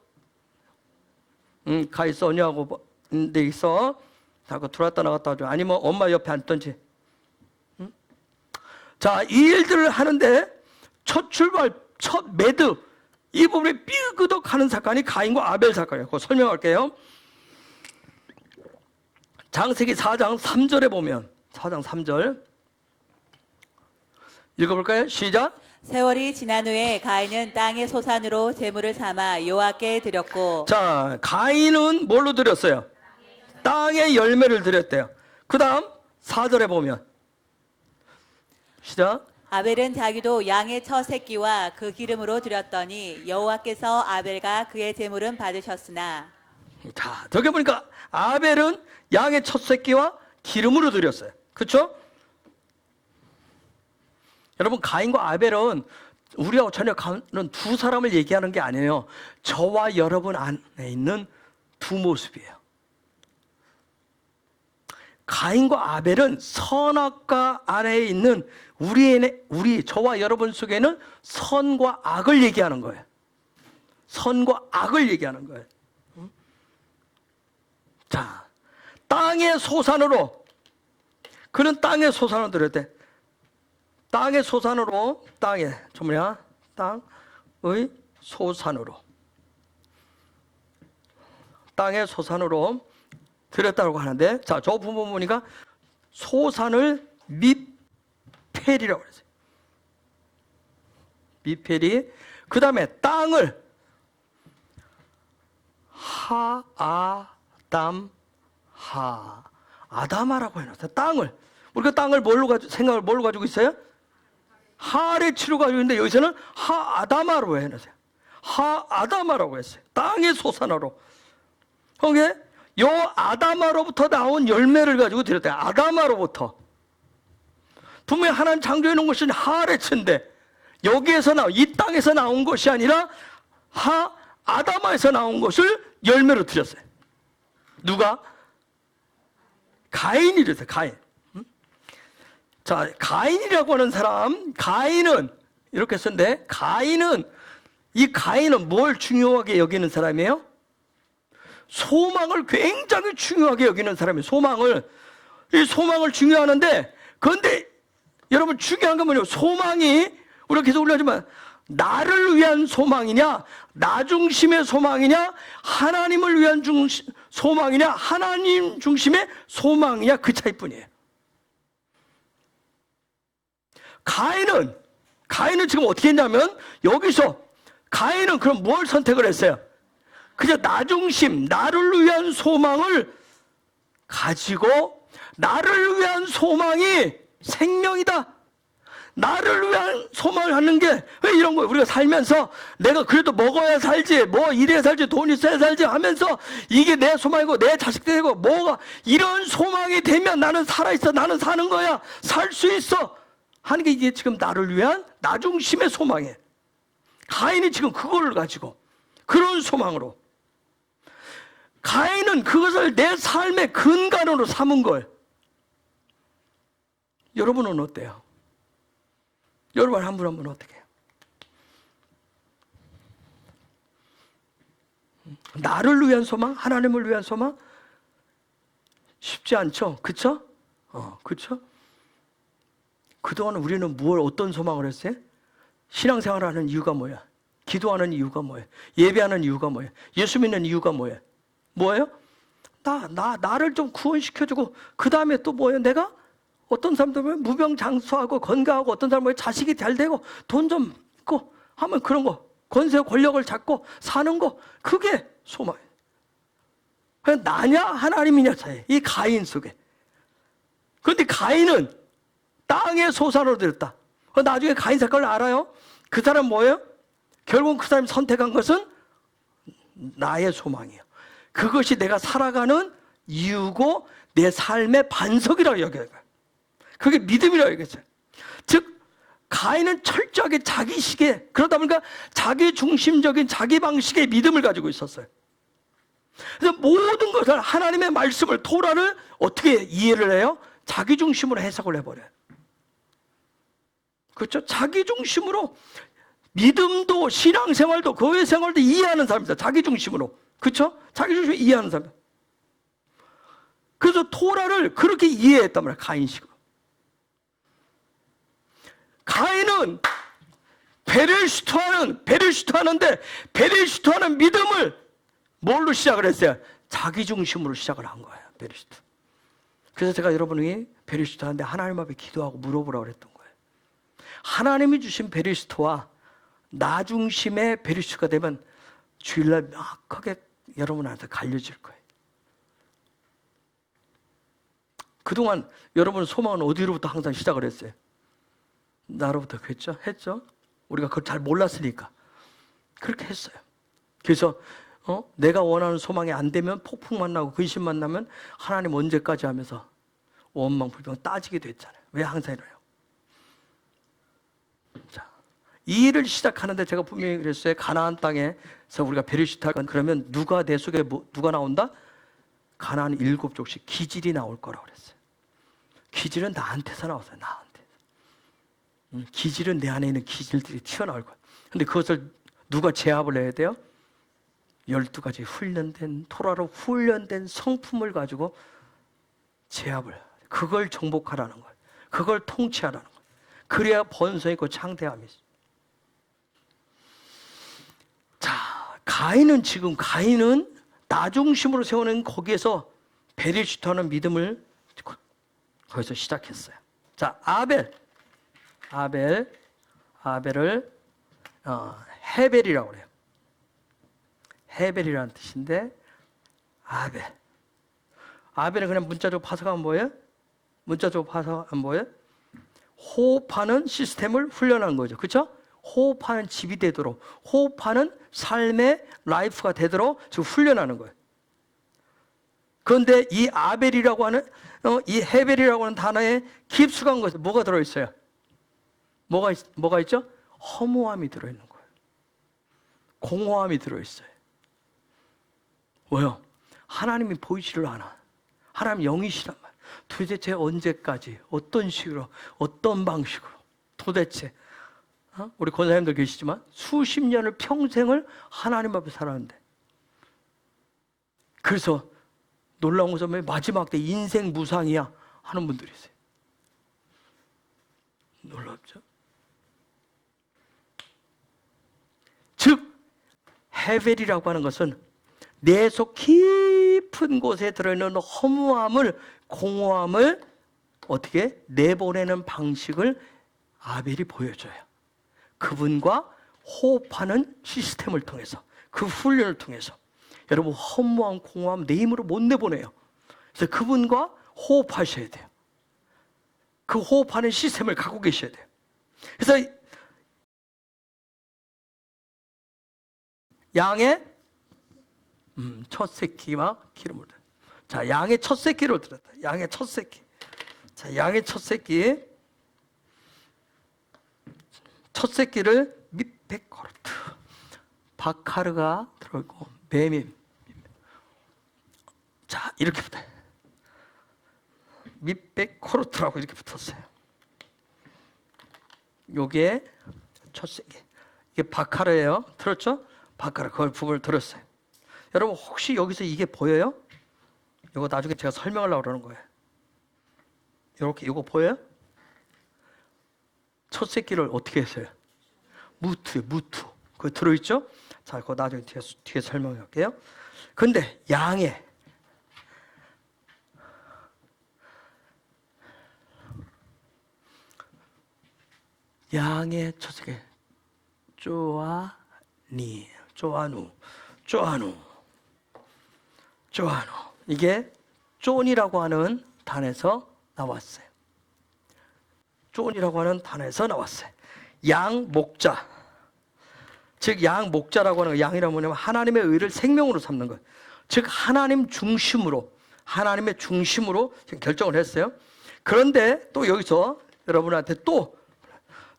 가 있어 언니하고 데 있어. 자꾸 들어왔다 나갔다 하죠. 아니면 엄마 옆에 앉던지. 자, 이 일들을 하는데 첫 출발, 첫 매듭, 이 부분에 삐그덕하는 사건이 가인과 아벨 사건이에요. 그거 설명할게요. 창세기 4장 3절에 보면, 4장 3절 읽어볼까요? 시작. 세월이 지난 후에 가인은 땅의 소산으로 제물을 삼아 여호와께 드렸고. 자, 가인은 뭘로 드렸어요? 땅의 열매를 드렸대요. 그 다음 4절에 보면 시작. 아벨은 자기도 양의 첫 새끼와 그 기름으로 드렸더니 여호와께서 아벨과 그의 제물은 받으셨으나. 자, 저기 보니까 아벨은 양의 첫 새끼와 기름으로 드렸어요. 그렇죠? 여러분, 가인과 아벨은 우리하고 전혀 다른 두 사람을 얘기하는 게 아니에요. 저와 여러분 안에 있는 두 모습이에요. 가인과 아벨은 선악과 안에 있는 저와 여러분 속에는 선과 악을 얘기하는 거예요. 선과 악을 얘기하는 거예요. 자, 땅의 소산으로, 그는 땅의 소산으로 드렸대. 땅의 소산으로, 땅의 소산으로, 땅의 소산으로 드렸다고 하는데, 자, 저 부분 보니까 소산을 미펠이라고 그랬어요. 미펠이. 그 다음에 땅을 아담하라고 해놨어요. 땅을. 우리가 땅을 생각을 뭘로 가지고 있어요? 하레치로 가지고 있는데 여기서는 하아담하로 해놨어요. 하아담하라고 했어요. 땅의 소산으로. 거기에 요 아담하로부터 나온 열매를 가지고 드렸대요. 아담하로부터. 분명히 하나님 창조해 놓은 것은 하레츠인데 여기에서 이 땅에서 나온 것이 아니라 아담하에서 나온 것을 열매로 드렸어요. 누가? 가인이 드렸어요. 가인. 자, 가인이라고 하는 사람, 가인은 이렇게 썼는데, 이 가인은 뭘 중요하게 여기는 사람이에요? 소망을 굉장히 중요하게 여기는 사람이에요. 이 소망을 중요하는데, 그런데 여러분 중요한 건 뭐냐면, 소망이 우리가 계속 올려주지만 나를 위한 소망이냐, 나 중심의 소망이냐, 하나님을 위한 소망이냐, 하나님 중심의 소망이냐, 그 차이뿐이에요. 가인은 지금 어떻게 했냐면, 여기서 가인은 그럼 뭘 선택을 했어요? 그냥 나 중심, 나를 위한 소망을 가지고, 나를 위한 소망이 생명이다. 나를 위한 소망을 갖는 게 왜 이런 거예요? 우리가 살면서 내가 그래도 먹어야 살지, 뭐 이래야 살지, 돈 있어야 살지 하면서 이게 내 소망이고 내 자식들이고 뭐가 이런 소망이 되면 나는 살아있어, 나는 사는 거야, 살 수 있어 하는 게 이게 지금 나를 위한 나 중심의 소망이에요. 가인이 지금 그걸 가지고 그런 소망으로, 가인은 그것을 내 삶의 근간으로 삼은 거예요. 여러분은 어때요? 여러분 한 분 한 분 어떻게 해요? 나를 위한 소망? 하나님을 위한 소망? 쉽지 않죠? 그쵸? 그쵸? 그동안 우리는 어떤 소망을 했어요? 신앙생활을 하는 이유가 뭐야? 기도하는 이유가 뭐예요? 예배하는 이유가 뭐예요? 예수 믿는 이유가 뭐예요? 뭐예요? 나를 좀 구원시켜주고, 그 다음에 또 뭐예요? 내가 어떤 사람들은 무병장수하고 건강하고, 어떤 사람은 자식이 잘 되고 돈 좀 있고 하면 그런 거, 권세 권력을 잡고 사는 거, 그게 소망이에요. 그냥 나냐 하나님이냐 차이. 이 가인 속에. 그런데 가인은 땅의 소산으로 드렸다. 나중에 가인 사건을 알아요? 그 사람 뭐예요? 결국 그 사람이 선택한 것은 나의 소망이에요. 그것이 내가 살아가는 이유고 내 삶의 반석이라고 여겨요. 그게 믿음이라고 얘기했어요. 즉, 가인은 철저하게 자기식의, 그러다 보니까 자기 중심적인 자기 방식의 믿음을 가지고 있었어요. 그래서 모든 것을, 하나님의 말씀을, 토라를 어떻게 이해를 해요? 자기 중심으로 해석을 해버려요. 그렇죠? 자기 중심으로 믿음도, 신앙생활도, 교회생활도 이해하는 사람이다. 자기 중심으로. 그렇죠? 자기 중심으로 이해하는 사람. 그래서 토라를 그렇게 이해했단 말이에요. 가인식으로. 가인은 베레시토하는데 베레시토하는 믿음을 뭘로 시작을 했어요? 자기 중심으로 시작을 한 거예요. 베레시토. 그래서 제가 여러분이 베레시토하는데 하나님 앞에 기도하고 물어보라고 그랬던 거예요. 하나님이 주신 베레시토와 나 중심의 베레시토가 되면 주일날 명확하게 여러분한테 갈려질 거예요. 그동안 여러분 소망은 어디로부터 항상 시작을 했어요? 나로부터 했죠? 우리가 그걸 잘 몰랐으니까 그렇게 했어요. 그래서 내가 원하는 소망이 안 되면 폭풍만 나고 근심만 나면 하나님 언제까지 하면서 원망불평 따지게 됐잖아요. 왜 항상 이래요? 자, 이 일을 시작하는데 제가 분명히 그랬어요. 가나안 땅에서 우리가 베르시타 그러면 누가 내 속에 누가 나온다? 가나안 7족씩 기질이 나올 거라고 그랬어요. 기질은 나한테서 나왔어요. 나한테. 기질은 내 안에 있는 기질들이 튀어나올 거예요. 근데 그것을 누가 제압을 해야 돼요? 12가지 훈련된 토라로 훈련된 성품을 가지고 제압을, 그걸 정복하라는 거예요. 그걸 통치하라는 거예요. 그래야 번성 있고 창대함이 있어요. 자, 가인은 나 중심으로 세우는 거기에서 베리시토하는 믿음을 거기서 시작했어요. 자, 아벨을 헤벨이라고 그래요. 헤벨이라는 뜻인데 아벨은 그냥 문자적으로 파서가면 뭐예요? 호흡하는 시스템을 훈련한 거죠. 그렇죠? 호흡하는 집이 되도록, 호흡하는 삶의 라이프가 되도록 지금 훈련하는 거예요. 그런데 이 아벨이라고 하는 이 헤벨이라고 하는 단어에 깊숙한 것에 뭐가 들어있어요? 뭐가 있죠? 허무함이 들어있는 거예요. 공허함이 들어있어요. 왜요? 하나님이 보이지를 않아. 하나님 영이시란 말. 도대체 언제까지, 어떤 식으로, 어떤 방식으로, 도대체 우리 권사님들 계시지만 수십 년을 평생을 하나님 앞에 살았는데, 그래서 놀라운 것은 마지막 때 인생 무상이야 하는 분들이 있어요. 놀랍죠? 즉 헤벨이라고 하는 것은 내 속 깊은 곳에 들어있는 허무함을, 공허함을 어떻게 내보내는 방식을 아벨이 보여줘요. 그분과 호흡하는 시스템을 통해서, 그 훈련을 통해서. 여러분, 허무함, 공허함 내 힘으로 못 내보내요. 그래서 그분과 호흡하셔야 돼요. 그 호흡하는 시스템을 갖고 계셔야 돼요. 그래서 양의 첫 새끼와 기름을 들었다. 자, 양의 첫 새끼를 들었다. 양의 첫 새끼. 자, 양의 첫 새끼. 첫 새끼를 밑베코르트. 바카르가 들어있고 뱀이. 자, 이렇게 붙어요. 밑베코르트라고 이렇게 붙었어요. 요게 첫 새끼. 이게 바카르예요. 들었죠? 바카르. 그걸 부분을 들었어요. 여러분, 혹시 여기서 이게 보여요? 이거 나중에 제가 설명하려고 그러는 거예요. 이렇게, 이거 보여요? 첫 새끼를 어떻게 했어요? 무투. 그거 들어있죠? 자, 그거 나중에 뒤에 설명할게요. 근데 양의 첫 새끼 쪼아누. 이게 쫀이라고 하는 단에서 나왔어요. 양 목자. 즉, 양 목자라고 하는 거, 양이라고 뭐냐면 하나님의 의를 생명으로 삼는 것. 즉, 하나님의 중심으로 지금 결정을 했어요. 그런데 또 여기서 여러분한테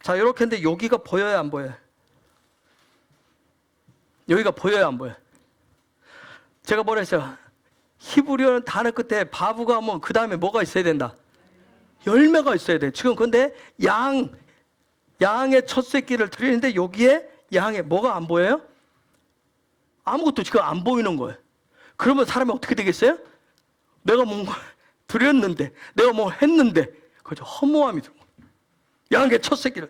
자, 이렇게 했는데 여기가 보여요, 안 보여요? 여기가 보여요, 안 보여요? 제가 뭐라 했어요? 히브리어는 단어 끝에 바브가 뭐 그 다음에 뭐가 있어야 된다? 열매가 있어야 돼. 지금 근데 양의 첫 새끼를 드리는데 여기에 양의 뭐가 안 보여요? 아무것도 지금 안 보이는 거예요. 그러면 사람이 어떻게 되겠어요? 내가 뭔가 드렸는데, 내가 뭐 했는데, 그죠? 허무함이 들고. 양의 첫 새끼를.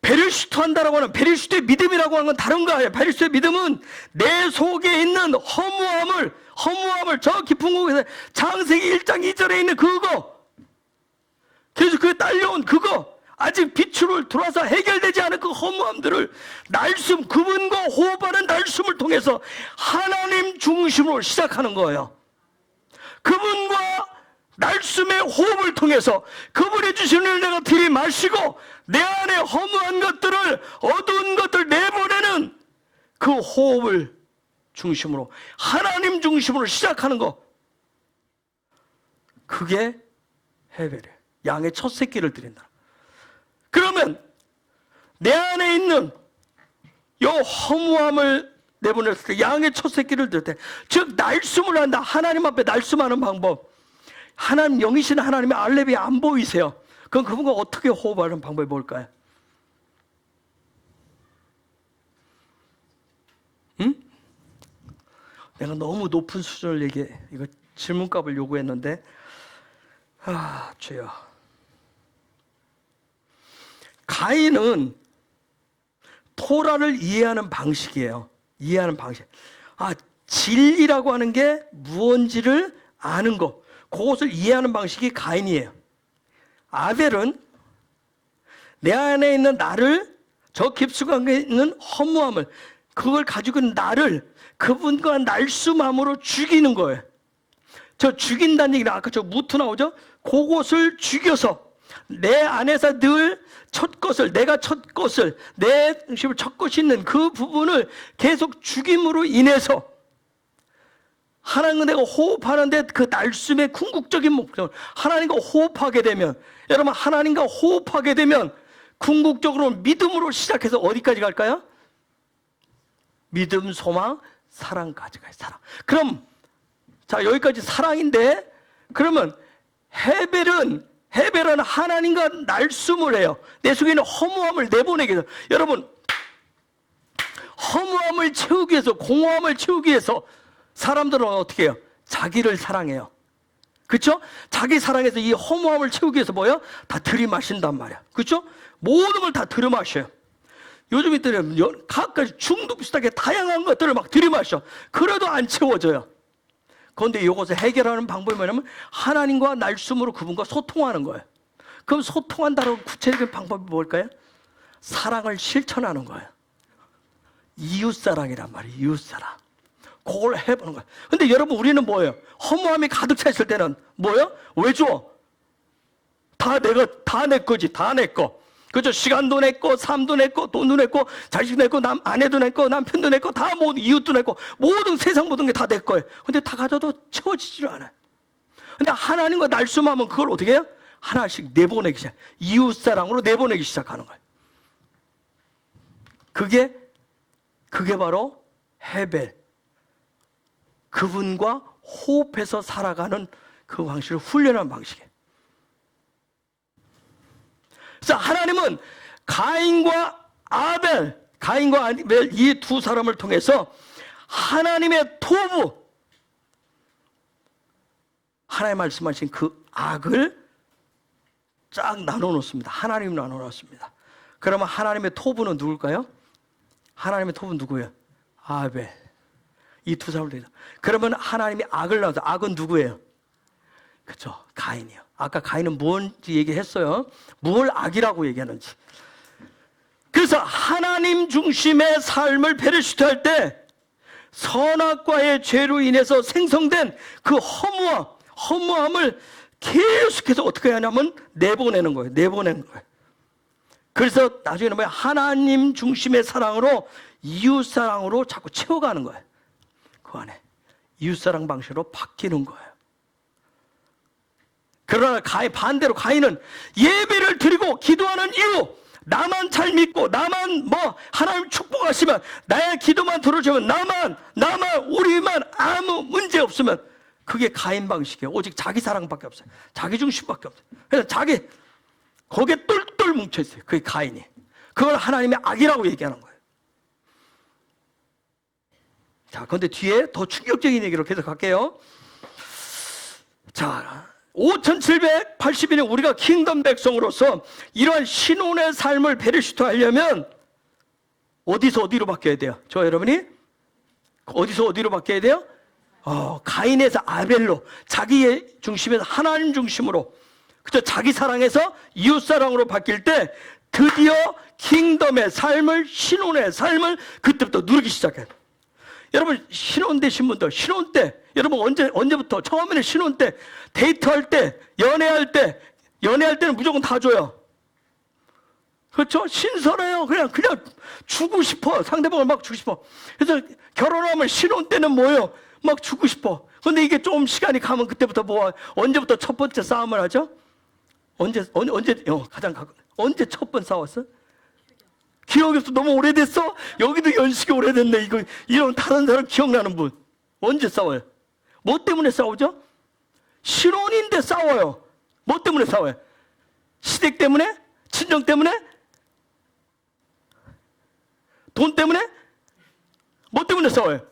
베리시토 한다라고 하는, 베리시토의 믿음이라고 하는 건 다른 거예요. 베리시토의 믿음은 내 속에 있는 허무함을 저 깊은 곳에서 창세기 1장 2절에 있는 그거, 계속 그게 딸려온 그거, 아직 빛으로 들어와서 해결되지 않은 그 허무함들을 그분과 호흡하는 날숨을 통해서 하나님 중심으로 시작하는 거예요. 그분과 날숨의 호흡을 통해서 그분이 주시는 을 내가 들이마시고 내 안에 허무한 것들을, 어두운 것들 내보내는 그 호흡을 중심으로 하나님 중심으로 시작하는 거, 그게 헤벨이에요. 양의 첫 새끼를 드린다. 그러면 내 안에 있는 이 허무함을 내보냈을 때, 양의 첫 새끼를 드릴 때, 즉 날숨을 한다. 하나님 앞에 날숨하는 방법. 하나님, 영이신 하나님의 알렙이 안 보이세요. 그럼 그분과 어떻게 호흡하는 방법이 뭘까요? 응? 내가 너무 높은 수준을 얘기해. 이거 질문값을 요구했는데, 주여. 가인은 토라를 이해하는 방식이에요. 이해하는 방식. 진리라고 하는 게 무언지를 아는 거, 그것을 이해하는 방식이 가인이에요. 아벨은 내 안에 있는 나를, 저 깊숙하게 있는 허무함을, 그걸 가지고 있는 나를 그분과 날숨함으로 죽이는 거예요. 저 죽인다는 얘기는 아까 저 무트 나오죠? 그것을 죽여서 내 안에서 늘 첫 것을, 내가 첫 것을, 내 중심을 첫 것이 있는 그 부분을 계속 죽임으로 인해서 하나님과 내가 호흡하는데 그 날숨의 궁극적인 목표, 하나님과 호흡하게 되면, 여러분 하나님과 호흡하게 되면 궁극적으로 믿음으로 시작해서 어디까지 갈까요? 믿음, 소망, 사랑까지 가요. 사랑. 그럼 자, 여기까지 사랑인데, 그러면 헤벨은 하나님과 날숨을 해요. 내 속에 있는 허무함을 내보내기 위해서. 여러분, 허무함을 채우기 위해서, 공허함을 채우기 위해서 사람들은 어떻게 해요? 자기를 사랑해요. 그렇죠? 자기 사랑해서 이 허무함을 채우기 위해서 뭐예요? 다 들이마신단 말이야. 그렇죠? 모든 걸 다 들이마셔요. 요즘 이때는 각가지 중독 비슷하게 다양한 것들을 막 들이마셔. 그래도 안 채워져요. 그런데 이것을 해결하는 방법이 뭐냐면 하나님과 날숨으로 그분과 소통하는 거예요. 그럼 소통한다는 구체적인 방법이 뭘까요? 사랑을 실천하는 거예요. 이웃사랑이란 말이에요. 이웃사랑. 그걸 해보는 거예요. 근데 여러분, 우리는 뭐예요? 허무함이 가득 차 있을 때는 뭐예요? 왜 줘? 다 내 거지. 다 내 거. 그죠? 시간도 내 거, 삶도 내 거, 돈도 내 거, 자식 내 거, 아내도 내 거, 남편도 내 거, 다 모든 이웃도 내 거, 모든 세상 모든 게 다 내 거예요. 근데 다 가져도 채워지질 않아요. 근데 하나님과 날숨하면 그걸 어떻게 해요? 하나씩 내보내기 시작. 이웃사랑으로 내보내기 시작하는 거예요. 그게 바로 헤벨. 그분과 호흡해서 살아가는 그 방식을 훈련하는 방식이에요. 그래서 하나님은 가인과 아벨 이 두 사람을 통해서 하나님의 토부, 하나님 말씀하신 그 악을 쫙 나눠놓습니다. 하나님 나눠놨습니다. 그러면 하나님의 토부는 누굴까요? 하나님의 토부는 누구예요? 아벨. 이 두 사람을 통해서. 그러면 하나님이 악을 나눠서, 악은 누구예요? 그렇죠, 가인이요. 아까 가인은 뭔지 얘기했어요. 뭘 악이라고 얘기하는지. 그래서 하나님 중심의 삶을 페르시트할 때 선악과의 죄로 인해서 생성된 그 허무함을 계속해서 어떻게 하냐면 내보내는 거예요. 내보내는 거예요. 그래서 나중에는 뭐야? 하나님 중심의 사랑으로, 이웃사랑으로 자꾸 채워가는 거예요. 그 안에 이웃사랑 방식으로 바뀌는 거예요. 그러나 반대로 가인은 예배를 드리고 기도하는 이유, 나만 잘 믿고 나만 하나님 축복하시면, 나의 기도만 들어주면, 나만 우리만 아무 문제 없으면, 그게 가인 방식이에요. 오직 자기 사랑밖에 없어요. 자기 중심밖에 없어요. 그래서 거기에 똘똘 뭉쳐있어요. 그게 가인이. 그걸 하나님의 악이라고 얘기하는 거예요. 자, 그런데 뒤에 더 충격적인 얘기로 계속 갈게요. 자, 5780년에 우리가 킹덤 백성으로서 이러한 신혼의 삶을 페르시트 하려면 어디서 어디로 바뀌어야 돼요? 저 여러분이 어디서 어디로 바뀌어야 돼요? 가인에서 아벨로, 자기의 중심에서 하나님 중심으로, 그죠? 자기 사랑에서 이웃 사랑으로 바뀔 때 드디어 킹덤의 삶을, 신혼의 삶을 그때부터 누리기 시작해요. 여러분, 신혼 되신 분들, 신혼 때, 여러분 언제부터? 처음에는 신혼 때, 데이트할 때, 연애할 때는 무조건 다 줘요. 그렇죠? 신선해요. 그냥 주고 싶어. 상대방을 막 주고 싶어. 그래서 결혼하면 신혼 때는 뭐예요? 막 주고 싶어. 근데 이게 좀 시간이 가면 그때부터 언제부터 첫 번째 싸움을 하죠? 언제 첫 번 싸웠어? 기억이 없어. 너무 오래됐어? 여기도 연식이 오래됐네. 이런 다른 사람 기억나는 분. 언제 싸워요? 뭐 때문에 싸우죠? 신혼인데 싸워요. 뭐 때문에 싸워요? 시댁 때문에? 친정 때문에? 돈 때문에? 뭐 때문에 싸워요?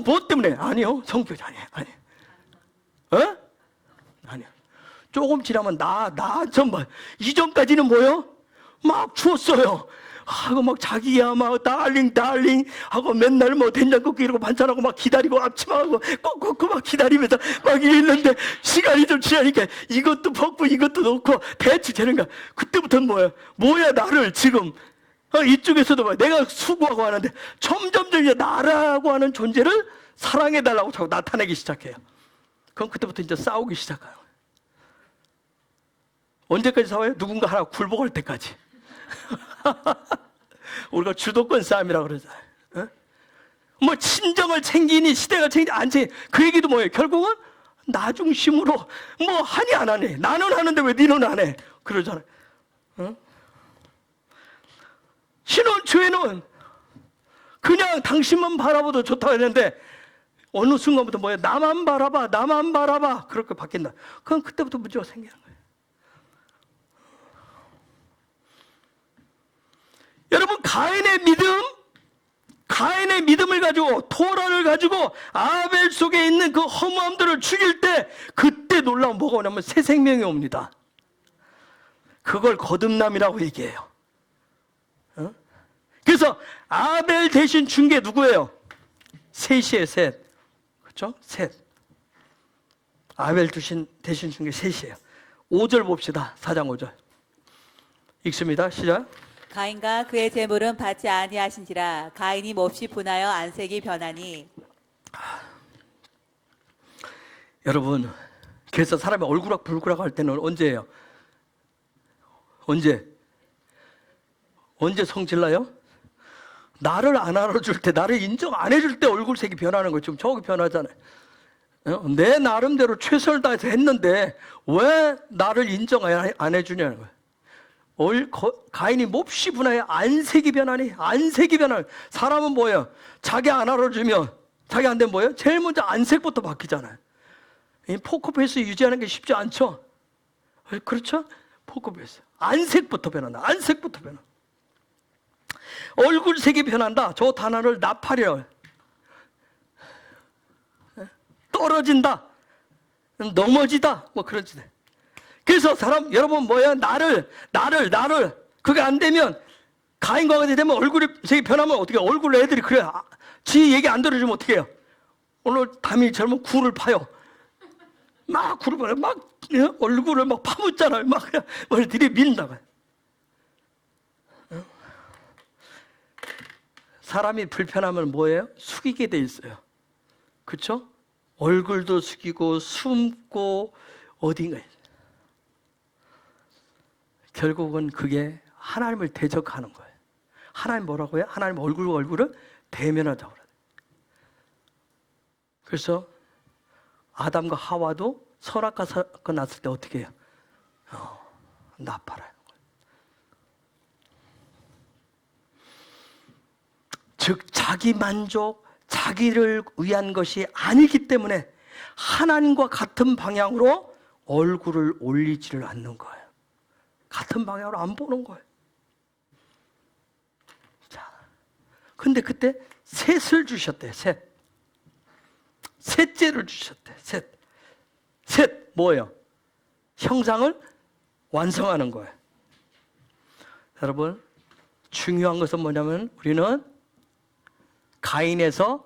뭐 때문에? 아니요. 성격이 아니에요. 아니요. 조금 지나면 이전까지는 뭐요? 막 추웠어요. 하고 막 자기야 막 달링 하고 맨날 뭐 된장국기 이러고 반찬하고 막 기다리고 앞치마하고 꼭꼭 막 기다리면서 막 이랬는데 시간이 좀 지나니까 이것도 벗고 이것도 놓고 대충 되는 거야. 그때부터는 뭐야 나를 지금 이쪽에서도 내가 수고하고 하는데 점점 이제 나라고 하는 존재를 사랑해달라고 자꾸 나타내기 시작해요. 그럼 그때부터 이제 싸우기 시작해요. 언제까지 싸워요? 누군가 하나 굴복할 때까지. 우리가 주도권 싸움이라고 그러잖아요. 뭐 친정을 챙기니 시대가 챙기니 안 챙기니 그 얘기도 뭐예요? 결국은 나 중심으로 뭐 하니 안 하니 나는 하는데 왜 니는 안 해? 그러잖아요. 신혼 초에는 그냥 당신만 바라봐도 좋다고 했는데 어느 순간부터 뭐예요? 나만 바라봐 그렇게 바뀐다. 그럼 그때부터 문제가 생기는 거예요. 여러분 가인의 믿음을 가지고 토라를 가지고 아벨 속에 있는 그 허무함들을 죽일 때 그때 놀라운 뭐가 오냐면 새 생명이 옵니다. 그걸 거듭남이라고 얘기해요. 그래서 아벨 대신 준 게 누구예요? 셋이에요. 셋. 그렇죠? 셋. 아벨 대신 준 게 셋이에요. 5절 봅시다. 4장 5절 읽습니다. 시작. 가인과 그의 재물은 받지 아니하신지라 가인이 몹시 분하여 안색이 변하니. 여러분, 그래서 사람이 얼굴락불굴락 할 때는 언제예요? 언제 성질나요? 나를 안 알아줄 때, 나를 인정 안 해줄 때 얼굴색이 변하는 거예요. 지금 저기 변하잖아요. 내 나름대로 최선을 다해서 했는데 왜 나를 인정 안 해주냐는 거예요. 가인이 몹시 분하여 안색이 변하니. 사람은 뭐예요? 자기 안 알아주면 자기 안 되면 뭐예요? 제일 먼저 안색부터 바뀌잖아요. 이 포커페이스 유지하는 게 쉽지 않죠? 그렇죠? 포커페이스 안색부터 변한다. 얼굴색이 변한다. 저 단어를 나팔이라고 해요. 떨어진다, 넘어지다, 뭐 그런 짓. 그래서 여러분 뭐야? 나를 그게 안 되면 가인과 같이 되면 얼굴색이 변하면 어떻게 해요? 얼굴로 애들이 그래. 지 얘기 안 들어주면 어떻게 해요? 오늘 담이 젊으면 굴을 파요. 막 굴을 파요. 막 얼굴을 막 파묻잖아요. 막 머리들이 밀다가. 사람이 불편하면 뭐예요? 숙이게 돼 있어요. 그렇죠? 얼굴도 숙이고 숨고 어딘가에. 결국은 그게 하나님을 대적하는 거예요. 하나님 뭐라고 해요? 하나님 얼굴과 얼굴을 대면하자고 그래요. 그래서 아담과 하와도 선악과 사건 났을 때 어떻게 해요? 나팔아요. 즉 자기 만족, 자기를 위한 것이 아니기 때문에 하나님과 같은 방향으로 얼굴을 올리지를 않는 거예요. 같은 방향으로 안 보는 거예요. 자, 근데 그때 셋을 주셨대요. 셋째를 주셨대. 셋 뭐예요? 형상을 완성하는 거예요. 여러분, 중요한 것은 뭐냐면 우리는 가인에서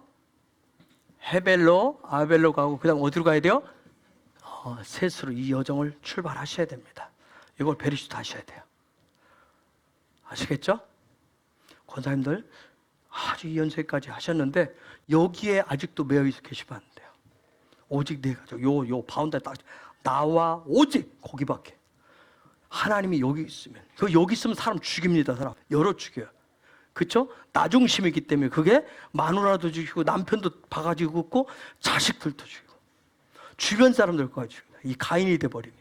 헤벨로, 아벨로 가고 그 다음 어디로 가야 돼요? 셋으로 이 여정을 출발하셔야 됩니다. 이걸 베리시도 하셔야 돼요. 아시겠죠? 권사님들 아주 이 연세까지 하셨는데 여기에 아직도 매여 계시면 안 돼요. 오직 네 가족, 요 바운더에 딱 나와 오직 거기밖에. 하나님이 여기 있으면, 여기 있으면 사람 죽입니다. 사람 열어 죽여요. 그렇죠? 나 중심이기 때문에 그게 마누라도 죽이고 남편도 바가지고 굽고 자식들도 죽이고 주변 사람들까지 죽입니다. 이 가인이 돼버리면.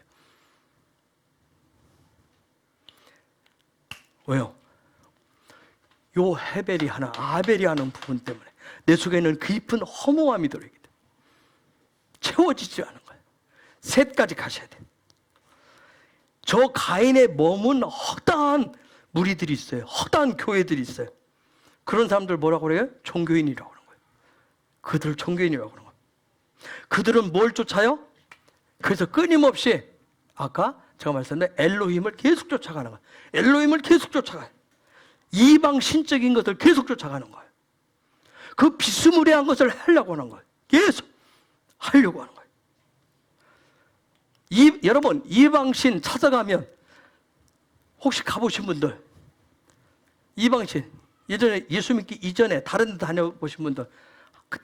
왜요? 요 헤벨이 하나, 아벨이 하는 부분 때문에 내 속에는 깊은 허무함이 들어있기 때문에 채워지지 않은 거예요. 셋까지 가셔야 돼요. 저 가인의 몸은 허다한 무리들이 있어요. 허다한 교회들이 있어요. 그런 사람들 뭐라고 그래요? 종교인이라고 하는 거예요. 그들 종교인이라고 하는 거예요. 그들은 뭘 쫓아요? 그래서 끊임없이 아까 제가 말씀드린 엘로힘을 계속 쫓아가는 거예요. 엘로힘을 계속 쫓아가요. 이방 신적인 것을 계속 쫓아가는 거예요. 그 비스무리한 것을 하려고 하는 거예요. 계속 하려고 하는 거예요. 여러분 이방신 찾아가면 혹시 가보신 분들, 이방신 예전에 예수 믿기 이전에 다른 데 다녀보신 분들,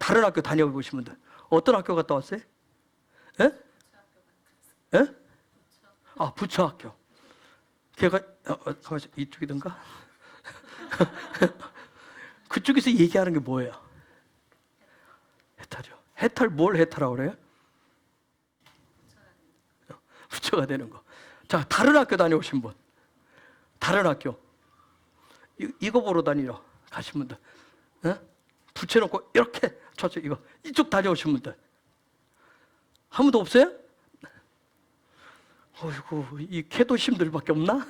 다른 학교 다녀보신 분들 어떤 학교 갔다 왔어요? 예? 예? 아, 부처학교. 걔가 가만있어, 이쪽이던가? 그쪽에서 얘기하는 게 뭐예요? 해탈이요. 해탈 뭘 해탈하고 그래요? 부처가 되는 거. 자, 다른 학교 다녀오신 분, 다른 학교 이거 보러 다니러 가신 분들, 어? 붙여놓고 이렇게 저쪽 이거 이쪽 다녀오신 분들 한 분도 없어요? 어이구, 이 캐도심들밖에 없나?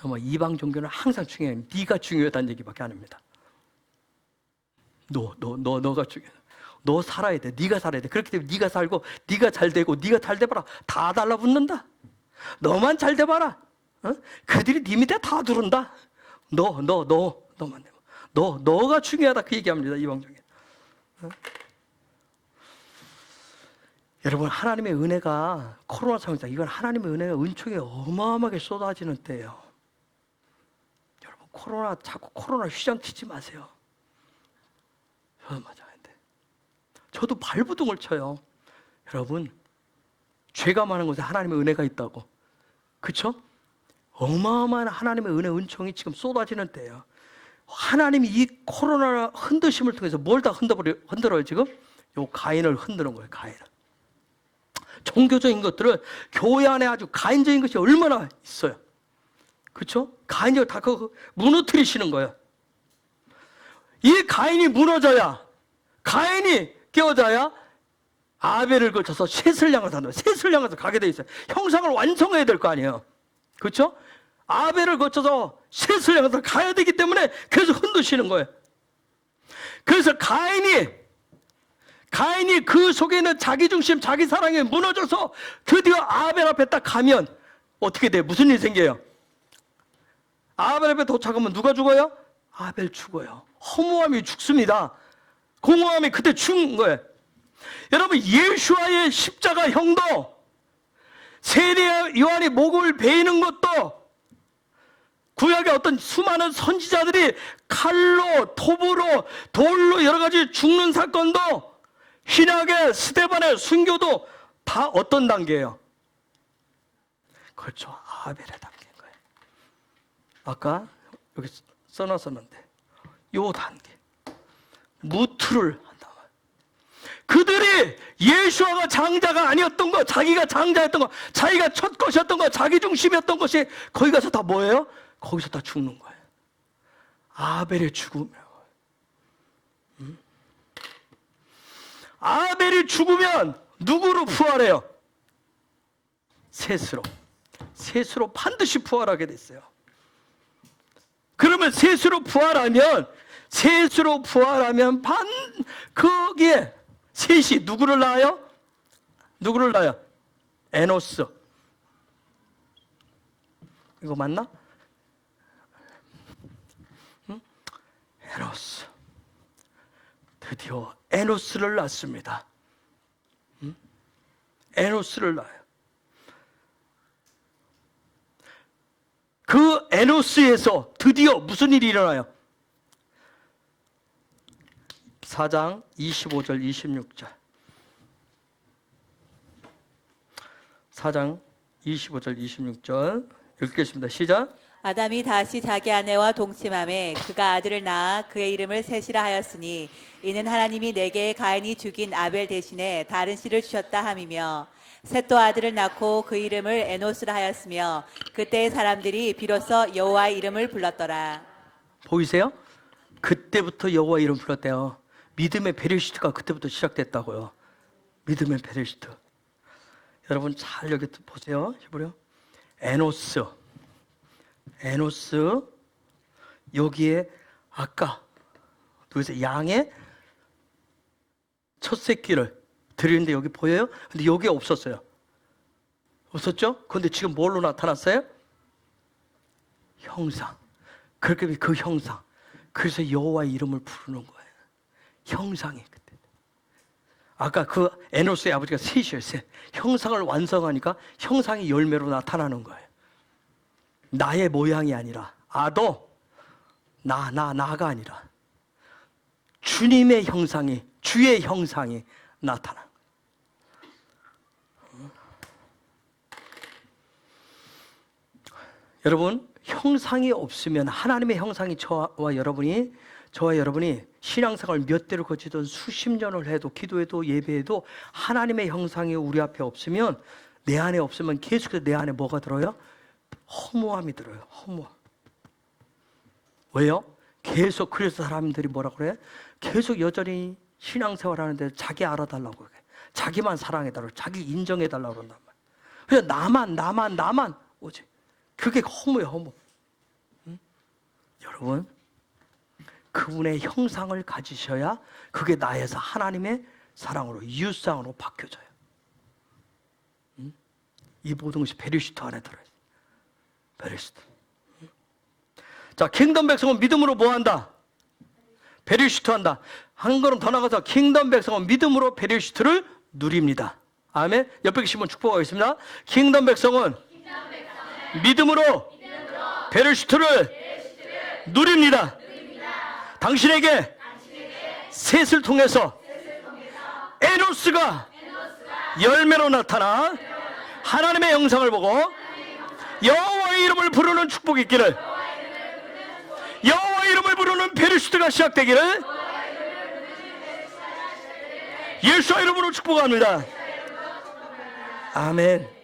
아마 이방 종교는 항상 중요해. 네가 중요하다는 얘기밖에 안 합니다. 너가 중요해. 너 살아야 돼. 네가 살아야 돼. 그렇기 때문에 네가 살고 네가 잘 되고 네가 잘 돼봐라. 다 달라붙는다. 너만 잘 돼봐라. 어? 그들이 네 밑에 다 두른다. 너만 돼. 너가 중요하다. 그 얘기합니다. 이방 종교. 어? 여러분 하나님의 은혜가 코로나 상황에서 이건 하나님의 은혜가 은총이 어마어마하게 쏟아지는 때예요. 여러분 자꾸 코로나 휘장치지 마세요. 저도 맞아야돼. 저도 발부둥을 쳐요. 여러분 죄가 많은 곳에 하나님의 은혜가 있다고. 그렇죠? 어마어마한 하나님의 은혜 은총이 지금 쏟아지는 때예요. 하나님이 이 코로나 흔드심을 통해서 뭘 다 흔들어요 지금? 요 가인을 흔드는 거예요. 가인을. 종교적인 것들을 교회 안에 아주 가인적인 것이 얼마나 있어요. 그렇죠? 가인을 다 무너뜨리시는 거예요. 이 가인이 무너져야, 가인이 깨어져야 아벨을 거쳐서 셋을 향해서 한다. 셋을 향해서 가게 돼 있어요. 형상을 완성해야 될 거 아니에요. 그렇죠? 아벨을 거쳐서 셋을 향해서 가야 되기 때문에 계속 흔드시는 거예요. 그래서 가인이 그 속에 있는 자기중심, 자기 사랑에 무너져서 드디어 아벨 앞에 딱 가면 어떻게 돼요? 무슨 일이 생겨요? 아벨 앞에 도착하면 누가 죽어요? 아벨 죽어요. 허무함이 죽습니다. 공허함이 그때 죽은 거예요. 여러분 예수와의 십자가 형도, 세례 요한이 목을 베이는 것도, 구약의 어떤 수많은 선지자들이 칼로, 톱으로, 돌로 여러 가지 죽는 사건도, 신약의 스데반의 순교도 다 어떤 단계예요? 그렇죠. 아벨의 단계인 거예요. 아까 여기 써놨었는데 요 단계 무트를 한다. 그들이 예수아가 장자가 아니었던 거, 자기가 장자였던 거, 자기가 첫 것이었던 거, 자기 중심이었던 것이 거기 가서 다 뭐예요? 거기서 다 죽는 거예요. 아벨의 죽음이에요. 아벨이 죽으면 누구로 부활해요? 셋으로 반드시 부활하게 됐어요. 그러면 셋으로 부활하면 거기에 셋이 누구를 낳아요? 에노스. 이거 맞나? 응? 에노스. 드디어 에노스를 낳습니다. 에노스를 낳아요. 그 에노스에서 드디어 무슨 일이 일어나요? 4장 25절 26절. 4장 25절 26절 읽겠습니다. 시작. 아담이 다시 자기 아내와 동침함에 그가 아들을 낳아 그의 이름을 셋이라 하였으니 이는 하나님이 내게 가인이 죽인 아벨 대신에 다른 씨를 주셨다 함이며 셋도 아들을 낳고 그 이름을 에노스라 하였으며 그때의 사람들이 비로소 여호와의 이름을 불렀더라. 보이세요? 그때부터 여호와 이름 불렀대요. 믿음의 베레시트가 그때부터 시작됐다고요. 믿음의 베레시트. 여러분 잘 여기 보세요. 히브리어 에노스 여기에 아까 누구세요? 양의 첫 새끼를 드리는데 여기 보여요? 근데 여기 없었어요. 없었죠? 그런데 지금 뭘로 나타났어요? 형상. 그렇게 그 형상. 그래서 여호와의 이름을 부르는 거예요. 형상이 그때. 아까 그 에노스의 아버지가 셋이에요. 셋. 형상을 완성하니까 형상이 열매로 나타나는 거예요. 나의 모양이 아니라 나가 아니라 주님의 형상이, 주의 형상이 나타나. 여러분 형상이 없으면 하나님의 형상이 저와 여러분이 신앙생활 몇 대를 거치든 수십 년을 해도 기도해도 예배해도 하나님의 형상이 우리 앞에 없으면 내 안에 없으면 계속해서 내 안에 뭐가 들어요? 허무함이 들어요. 허무함. 왜요? 계속 그래서 사람들이 뭐라 그래? 계속 여전히 신앙생활 하는데 자기 알아달라고 그래. 자기만 사랑해달라고, 자기 인정해달라고 그런단 말이야. 그냥 나만 오지. 그게 허무예요, 허무. 응? 여러분, 그분의 형상을 가지셔야 그게 나에서 하나님의 사랑으로, 이웃상으로 바뀌어져요. 응? 이 모든 것이 베리시트 안에 들어요. 베리시트. 응? 자, 킹덤 백성은 믿음으로 뭐 한다? 베리시트 한다. 한 걸음 더 나가서 킹덤 백성은 믿음으로 베리시트를 누립니다. 아멘. 옆에 계신 분 축복하겠습니다. 킹덤 백성은 믿음으로 베르시트를 누립니다. 당신에게 셋을 통해서 에노스가 열매로 나타나 하나님의 형상을 보고 여호와의 이름을 부르는 축복이 있기를, 여호와의 이름을 부르는 베르시트가 시작되기를 예수의 이름으로 축복합니다. 아멘.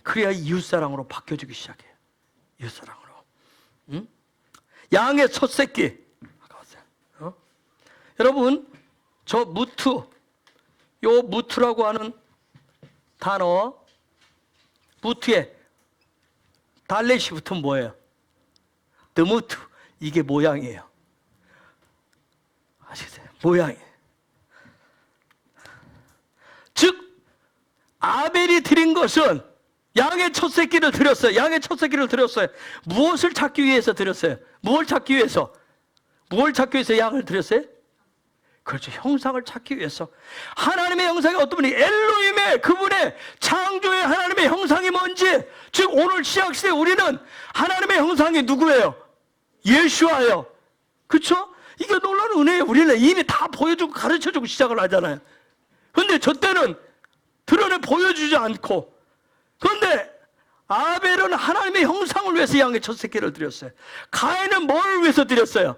그래야 이웃사랑으로 바뀌어지기 시작해요. 이웃사랑으로. 응? 양의 첫 새끼. 여러분, 저 무트라고 하는 단어, 무트에 달렛이 붙으면 뭐예요? 드무트. 이게 모양이에요. 아시겠어요? 모양이에요. 즉, 아벨이 드린 것은 양의 첫 새끼를 드렸어요. 양의 첫 새끼를 드렸어요. 무엇을 찾기 위해서 드렸어요? 뭘 찾기 위해서 양을 드렸어요? 그렇죠. 형상을 찾기 위해서. 하나님의 형상이 어떤 분이 엘로힘의 그분의 창조의 하나님의 형상이 뭔지, 즉 오늘 신약시대 우리는 하나님의 형상이 누구예요? 예수와예요. 그렇죠? 이게 놀라운 은혜예요. 우리는 이미 다 보여주고 가르쳐주고 시작을 하잖아요. 그런데 저 때는 드러내 보여주지 않고, 그런데 아벨은 하나님의 형상을 위해서 양의 첫 새끼를 드렸어요. 가인은 뭘 위해서 드렸어요?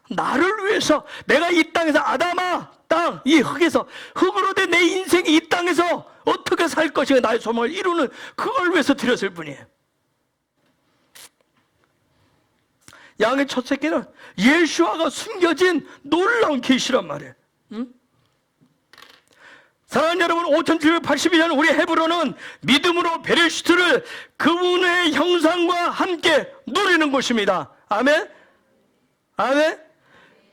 나를 위해서. 내가 이 땅에서 아담아, 땅, 이 흙에서 흙으로 된 내 인생이 이 땅에서 어떻게 살 것인가, 나의 소망을 이루는 그걸 위해서 드렸을 뿐이에요. 양의 첫 새끼는 예수와가 숨겨진 놀라운 계시란 말이에요. 응? 사랑하는 여러분, 5782년 우리 헤브론은 믿음으로 베레시트를 그분의 형상과 함께 누리는 곳입니다. 아멘? 아멘?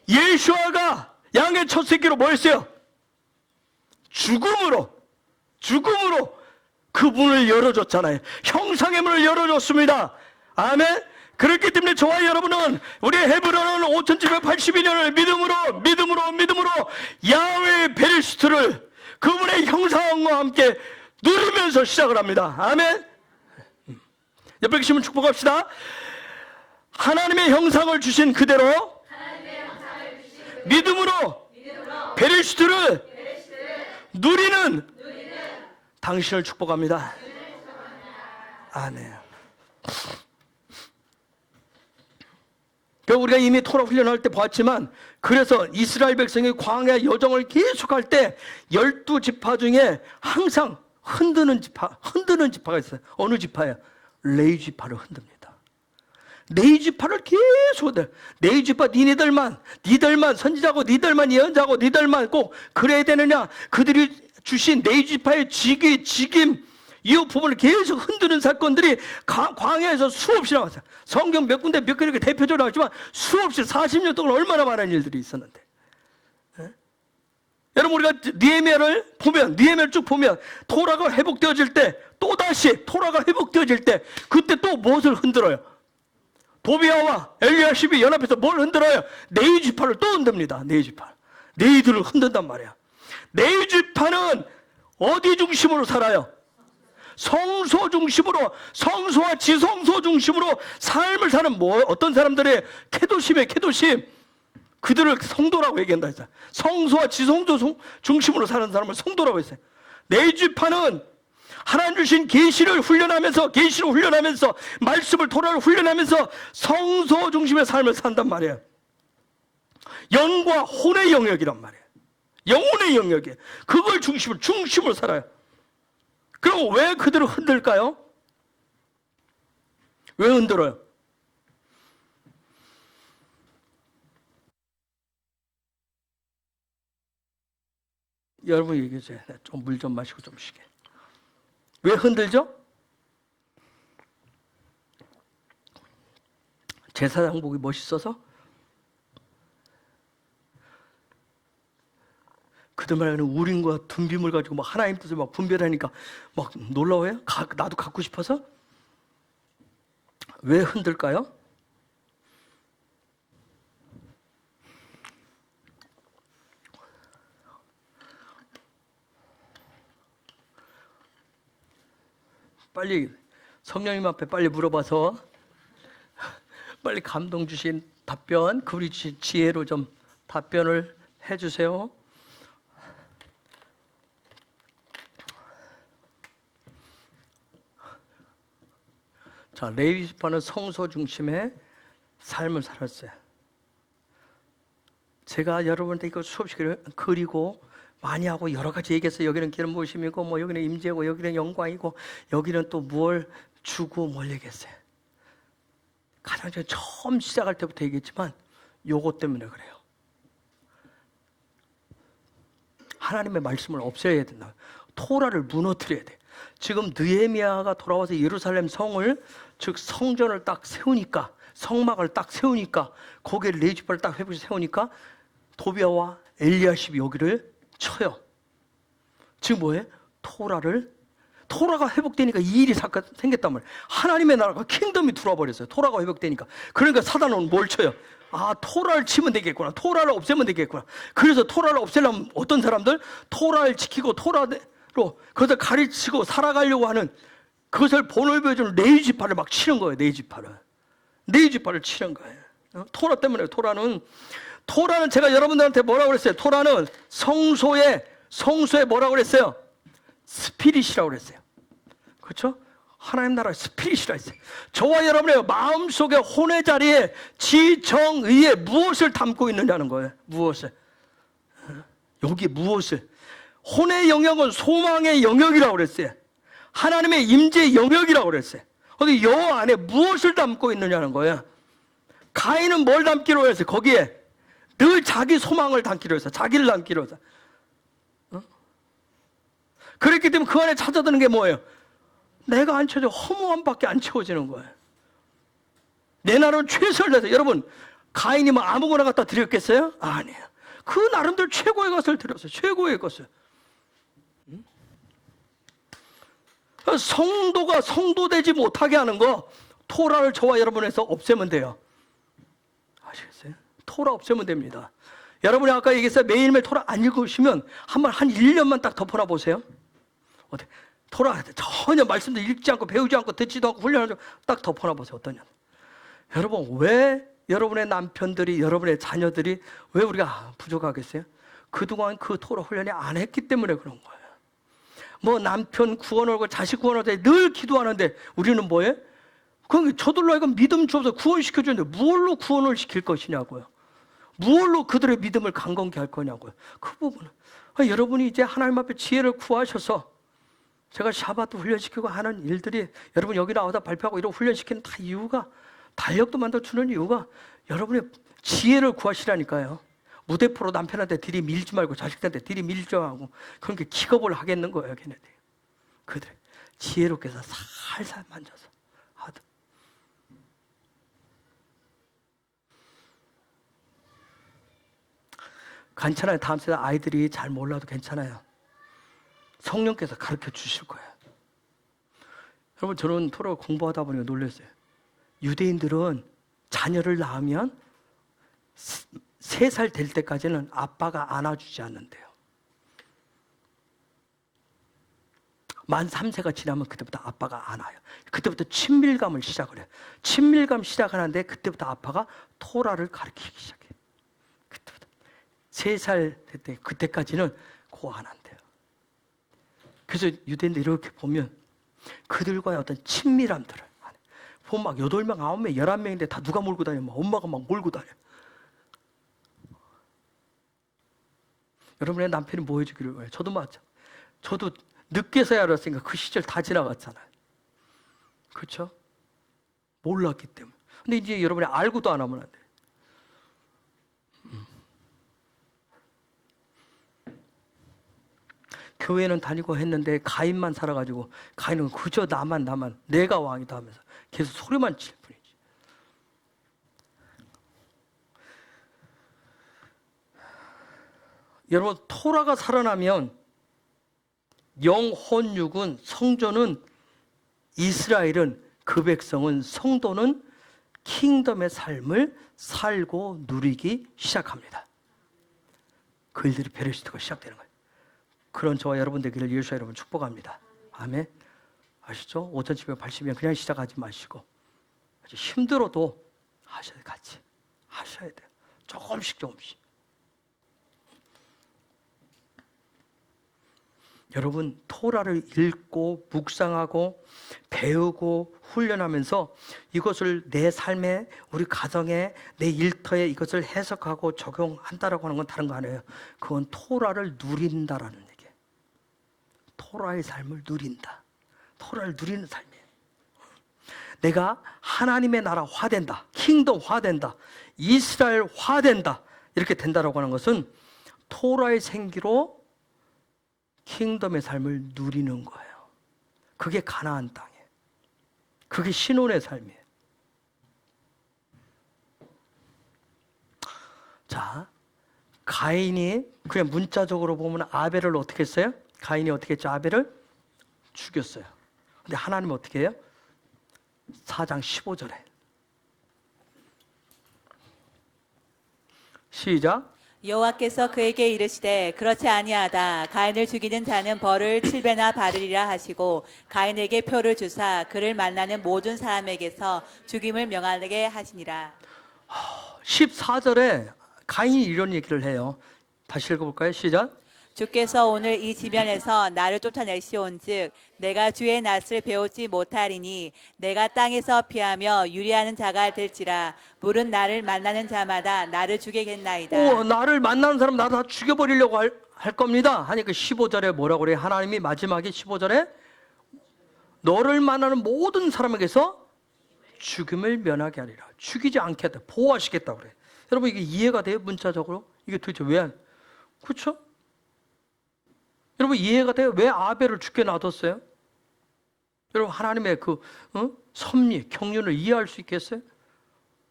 예수아가 양의 첫 새끼로 뭐 했어요? 죽음으로 그분을 열어줬잖아요. 형상의 문을 열어줬습니다. 아멘? 그렇기 때문에 저와 여러분은 우리 헤브론은 5782년을 믿음으로 야훼 베레시트를 그분의 형상과 함께 누리면서 시작을 합니다. 아멘. 옆에 계시면 축복합시다. 하나님의 형상을 주신 그대로 믿음으로 베레시트를 누리는 당신을 축복합니다. 안 해요. 우리가 이미 토라 훈련할 때 봤지만, 그래서 이스라엘 백성이 광야 여정을 계속할 때 12지파 중에 항상 흔드는 지파가 있어요. 어느 지파예요? 레위 지파를 흔듭니다. 레위 지파를 계속 흔들어요. 레위 지파 니들만 선지자고, 니들만 예언자고, 니들만 꼭 그래야 되느냐? 그들이 주신 레위 지파의 직임 이 부분을 계속 흔드는 사건들이 광야에서 수없이 나왔어요. 성경 몇 군데 이렇게 대표적으로 나왔지만 수없이 40년 동안 얼마나 많은 일들이 있었는데. 예? 여러분, 우리가 느헤미야를 쭉 보면 토라가 회복되어질 때, 또다시 토라가 회복되어질 때, 그때 또 무엇을 흔들어요? 도비아와 엘리야십이 연합해서 뭘 흔들어요? 레위 지파를 또 흔듭니다. 레위 지파. 레위들을 흔든단 말이야. 레위 지파는 어디 중심으로 살아요? 성소 중심으로, 성소와 지성소 중심으로 삶을 사는 어떤 사람들의 캐도심, 그들을 성도라고 얘기한다 했어요. 성소와 지성소 중심으로 사는 사람을 성도라고 했어요. 레위 지파는 하나님 주신 계시를 훈련하면서 말씀을, 토라를 훈련하면서 성소 중심의 삶을 산단 말이에요. 영과 혼의 영역이란 말이에요. 영혼의 영역이에요. 그걸 중심으로 살아요. 그럼 왜 그들을 흔들까요? 왜 흔들어요? 여러분 얘기해줘요. 좀 물 좀 마시고 좀 쉬게. 왜 흔들죠? 제사장복이 멋있어서? 그들 말하는 우림과 둔빔을 가지고 막 하나님 뜻을 막 분별하니까 막 놀라워요? 나도 갖고 싶어서? 왜 흔들까요? 빨리 성령님 앞에 빨리 물어봐서 빨리 감동 주신 답변, 그리 지혜로 좀 답변을 해주세요. 자, 레위 지파는 성소 중심의 삶을 살았어요. 제가 여러분한테 이거 수없이 그리고 많이 하고 여러 가지 얘기했어요. 여기는 기름 부으심이고, 뭐 여기는 임재고, 여기는 영광이고, 여기는 또 뭘 주고 뭘 얘기했어요. 가장 처음 시작할 때부터 얘기했지만 요것 때문에 그래요. 하나님의 말씀을 없애야 된다. 토라를 무너뜨려야 돼. 지금 느헤미야가 돌아와서 예루살렘 성을, 즉 성전을 딱 세우니까, 성막을 딱 세우니까, 거기에 레위 지파를 딱 세우니까 도비아와 엘리야십이 여기를 쳐요. 지금 뭐예요? 토라가 회복되니까 이 일이 생겼단 말이에요. 하나님의 나라가 킹덤이 들어와 버렸어요. 토라가 회복되니까. 그러니까 사단은 뭘 쳐요? 아, 토라를 치면 되겠구나. 토라를 없애면 되겠구나. 그래서 토라를 없애려면 어떤 사람들? 토라를 지키고 토라로 그것을 가르치고 살아가려고 하는, 그것을 본을 보여주는 레위 지파를 막 치는 거예요. 레위 지파를 치는 거예요. 토라 때문에. 토라는 제가 여러분들한테 뭐라고 그랬어요? 토라는 성소에 뭐라고 그랬어요? 스피릿이라고 그랬어요. 그렇죠? 하나님 나라의 스피릿이라 했어요. 저와 여러분의 마음속에 혼의 자리에 지정의에 무엇을 담고 있느냐는 거예요. 무엇을. 여기 무엇을. 혼의 영역은 소망의 영역이라고 그랬어요. 하나님의 임재의 영역이라고 그랬어요. 거기 요 안에 무엇을 담고 있느냐는 거예요. 가인은 뭘 담기로 했어요? 거기에 늘 자기 소망을 담기로 했어요. 자기를 담기로 했어요. 그랬기 때문에 그 안에 찾아드는 게 뭐예요? 내가 안 채워져. 허무함밖에 안 채워지는 거예요. 내 나름 최선을 다해서. 여러분, 가인이 뭐 아무거나 갖다 드렸겠어요? 아니에요. 그 나름대로 최고의 것을 드렸어요. 최고의 것을. 성도가 성도되지 못하게 하는 거, 토라를 저와 여러분에서 없애면 돼요. 아시겠어요? 토라 없애면 됩니다. 여러분이 아까 얘기했어요. 매일매일 토라 안 읽으시면 한 1년만 딱 덮어놔 보세요. 어때? 토라 전혀 말씀도 읽지 않고 배우지 않고 듣지도 않고 훈련하지 않고 딱 덮어놔 보세요. 어떠냐? 여러분, 왜 여러분의 남편들이, 여러분의 자녀들이 왜 우리가 부족하겠어요? 그동안 그 토라 훈련이 안 했기 때문에 그런 거예요. 뭐 남편 구원하고 자식 구원하고 늘 기도하는데 우리는 뭐해? 그럼 저들로 하여금 믿음 주어서 구원시켜주는데 무엇로 구원을 시킬 것이냐고요. 무엇로 그들의 믿음을 강건케 할 거냐고요. 그 부분은 여러분이 이제 하나님 앞에 지혜를 구하셔서 제가 샤바도 훈련시키고 하는 일들이 여러분 여기 나와서 발표하고 이런 훈련시키는 다 이유가 달력도 만들어주는 이유가 여러분의 지혜를 구하시라니까요. 무대포로 남편한테 들이밀지 말고 자식들한테 들이밀지 말고 그런 게 기겁을 하겠는 거예요. 걔네들 그들 지혜롭게 해서 살살 만져서 하든. 괜찮아요. 다음 세대 아이들이 잘 몰라도 괜찮아요. 성령께서 가르쳐 주실 거예요. 여러분 저는 토라 공부하다 보니까 놀랐어요. 유대인들은 자녀를 낳으면 3살 될 때까지는 아빠가 안아주지 않는데요. 만 3세가 지나면 그때부터 아빠가 안아요. 그때부터 친밀감을 시작을 해요. 친밀감 시작하는데 그때부터 아빠가 토라를 가르치기 시작해요. 그때부터 3살 될 때 그때까지는 고 안 한대요. 그래서 유대인들 이렇게 보면 그들과의 어떤 친밀함들을 보면 막 8명, 9명, 11명인데 다 누가 몰고 다녀? 막 엄마가 막 몰고 다녀. 여러분의 남편이 뭐 해주기를 원해요? 저도 맞죠. 저도 늦게서야 알았으니까 그 시절 다 지나갔잖아요. 그렇죠? 몰랐기 때문에. 근데 이제 여러분이 알고도 안 하면 안 돼요. 교회는 다니고 했는데 가인만 살아가지고 가인은 그저 나만 내가 왕이다 하면서 계속 소리만 칠 뿐이지. 여러분 토라가 살아나면 영혼육은 성전은 이스라엘은 그 백성은 성도는 킹덤의 삶을 살고 누리기 시작합니다. 그 일들이 베레시트가 시작되는 거예요. 그런 저와 여러분 되기를 예수와 여러분 축복합니다. 아멘. 아시죠? 5780년 그냥 시작하지 마시고 힘들어도 하셔야 돼요. 같이 하셔야 돼요. 조금씩. 여러분 토라를 읽고 묵상하고 배우고 훈련하면서 이것을 내 삶에 우리 가정에 내 일터에 이것을 해석하고 적용한다라고 하는 건 다른 거 아니에요. 그건 토라를 누린다라는 얘기예요. 토라의 삶을 누린다. 토라를 누리는 삶이에요. 내가 하나님의 나라 화된다. 킹덤 화된다. 이스라엘 화된다. 이렇게 된다라고 하는 것은 토라의 생기로 킹덤의 삶을 누리는 거예요. 그게 가나안 땅이에요. 그게 신혼의 삶이에요. 자, 가인이 그냥 문자적으로 보면 아벨을 어떻게 했어요? 가인이 어떻게 했죠? 아벨을 죽였어요. 근데 하나님은 어떻게 해요? 4장 15절에 시작. 여호와께서 그에게 이르시되 그렇지 아니하다. 가인을 죽이는 자는 벌을 7배나 받으리라 하시고 가인에게 표를 주사 그를 만나는 모든 사람에게서 죽임을 명하게 하시니라. 14절에 가인이 이런 얘기를 해요. 다시 읽어볼까요? 시작. 주께서 오늘 이 지면에서 나를 쫓아내시온즉 내가 주의 낯을 배우지 못하리니 내가 땅에서 피하며 유리하는 자가 될지라. 물은 나를 만나는 자마다 나를 죽이겠나이다. 나를 만나는 사람 나도 다 죽여버리려고 할 겁니다. 하니까 15절에 뭐라고 그래요? 하나님이 마지막에 15절에 너를 만나는 모든 사람에게서 죽음을 면하게 하리라. 죽이지 않겠다. 보호하시겠다 그래. 여러분 이게 이해가 돼요? 문자적으로? 이게 도대체 왜 안? 그렇죠? 여러분 이해가 돼요? 왜 아벨을 죽게 놔뒀어요? 여러분 하나님의 그 섭리, 경륜을 이해할 수 있겠어요?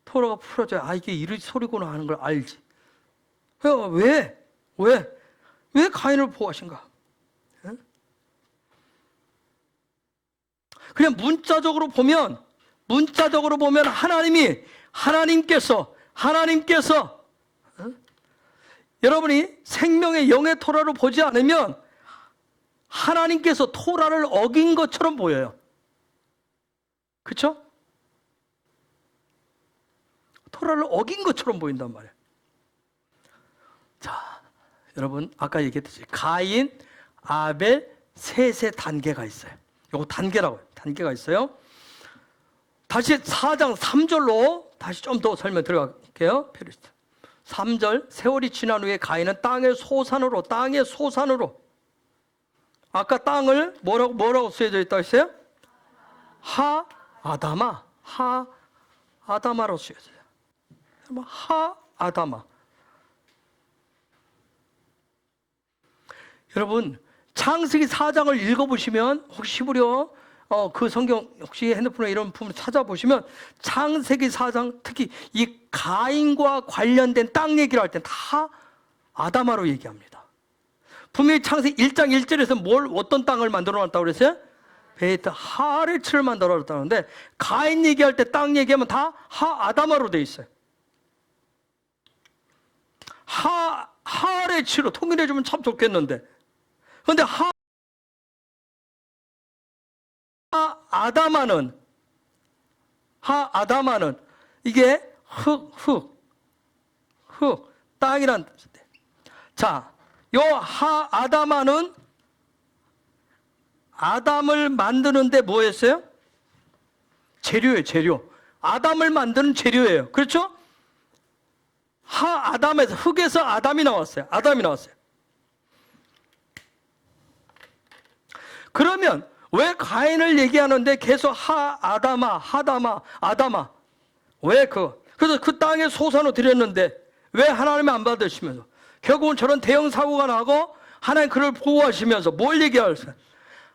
토라가 풀어져야 이게 이런 소리구나 하는 걸 알지. 왜 가인을 보호하신가? 그냥 문자적으로 보면 하나님께서 여러분이 생명의 영의 토라로 보지 않으면 하나님께서 토라를 어긴 것처럼 보여요. 그렇죠? 토라를 어긴 것처럼 보인단 말이에요. 자, 여러분 아까 얘기했듯이 가인, 아벨, 셋의 단계가 있어요. 요거 단계라고 해요. 단계가 있어요. 다시 4장 3절로 다시 좀 더 설명 들어갈게요. 3절, 세월이 지난 후에 가인은 땅의 소산으로 아까 땅을 뭐라고 쓰여져 있다고 했어요? 하아다마로 쓰여져요. 하아다마. 여러분, 창세기 4장을 읽어보시면 혹시 히브리어 그 성경 혹시 핸드폰에 이런 부분 찾아보시면 창세기 4장 특히 이 가인과 관련된 땅 얘기를 할 때 다 아다마로 얘기합니다. 분명히 창세기 1장 1절에서 어떤 땅을 만들어 놨다고 그랬어요? 베이트 하레츠를 만들어 놨다는데 가인 얘기할 때 땅 얘기하면 다 하아다마로 돼 있어요. 하레츠로 통일해 주면 참 좋겠는데. 그런데 하아다마는 이게 흙 땅이란 뜻인데. 자, 요 하아다마는 아담을 만드는데 뭐였어요? 재료예요, 재료. 아담을 만드는 재료예요. 그렇죠? 하아담에서 흙에서 아담이 나왔어요. 그러면 왜 가인을 얘기하는데 계속 아다마 왜 그래서 그 땅에 소산으로 드렸는데 왜 하나님이 안 받으시면서 결국은 저런 대형 사고가 나고 하나님 그를 보호하시면서 뭘 얘기하세요?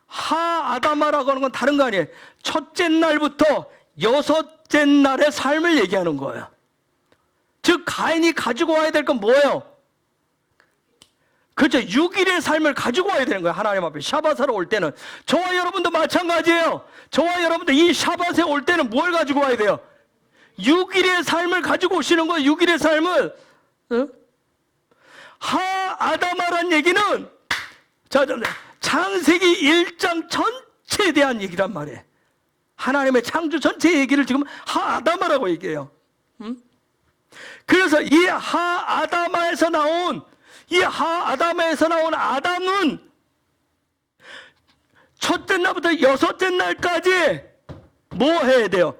하아다마라고 하는 건 다른 거 아니에요. 첫째 날부터 여섯째 날의 삶을 얘기하는 거예요. 즉 가인이 가지고 와야 될 건 뭐예요? 그렇죠. 6일의 삶을 가지고 와야 되는 거예요. 하나님 앞에 샤바사로 올 때는. 저와 여러분도 마찬가지예요. 저와 여러분도 이 샤바스에 올 때는 뭘 가지고 와야 돼요? 6일의 삶을 가지고 오시는 거예요. 6일의 삶을. 하아다마란 얘기는 창세기 1장 전체에 대한 얘기란 말이에요. 하나님의 창조 전체 얘기를 지금 하아다마라고 얘기해요. 그래서 이 하아다마에서 나온 아담은 첫째 날부터 여섯째 날까지 뭐 해야 돼요?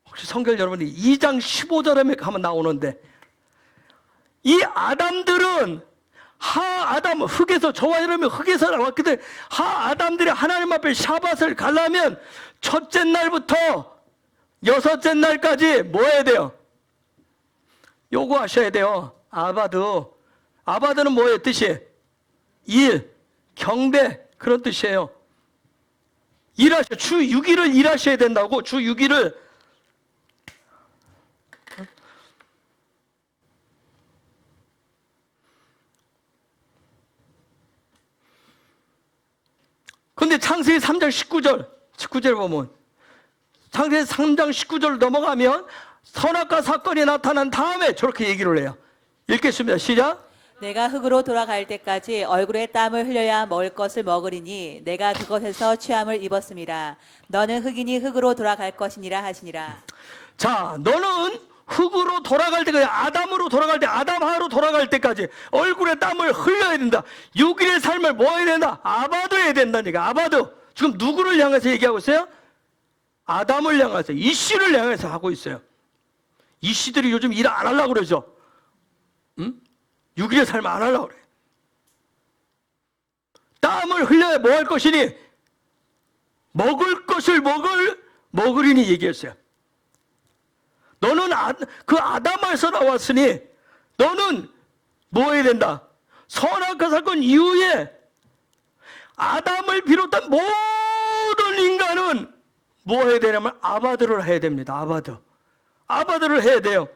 혹시 성경 여러분이 2장 15절에 가면 나오는데 이 아담들은 흙에서 저와 여러분이 흙에서 나왔기 때문에 아담들이 하나님 앞에 샤밧을 가려면 첫째 날부터 여섯째 날까지 뭐 해야 돼요? 요거 하셔야 돼요. 아바드는 뭐예요? 뜻이? 일, 경배 그런 뜻이에요. 주 6일을 일하셔야 된다고. 주 6일을. 근데 창세기 3장 19절 보면 창세기 3장 19절 넘어가면 선악과 사건이 나타난 다음에 저렇게 얘기를 해요. 읽겠습니다. 시작. 내가 흙으로 돌아갈 때까지 얼굴에 땀을 흘려야 먹을 것을 먹으리니 내가 그것에서 취함을 입었습니다. 너는 흙이니 흙으로 돌아갈 것이니라 하시니라. 자, 너는 흙으로 돌아갈 때까지, 아담으로 돌아갈 때, 아담하로 돌아갈 때까지 얼굴에 땀을 흘려야 된다. 6일의 삶을 뭐 해야 된다? 아바드 해야 된다니까. 아바드. 지금 누구를 향해서 얘기하고 있어요? 아담을 향해서, 이씨를 향해서 하고 있어요. 이씨들이 요즘 일 안 하려고 그러죠. 6일의 삶 안 하려고 그래. 땀을 흘려야 뭐 할 것이니? 먹을 것을 먹으리니 얘기했어요. 너는 그 아담에서 나왔으니 너는 뭐 해야 된다? 선악과 사건 이후에 아담을 비롯한 모든 인간은 뭐 해야 되냐면 아바드를 해야 됩니다. 아바드를 해야 돼요.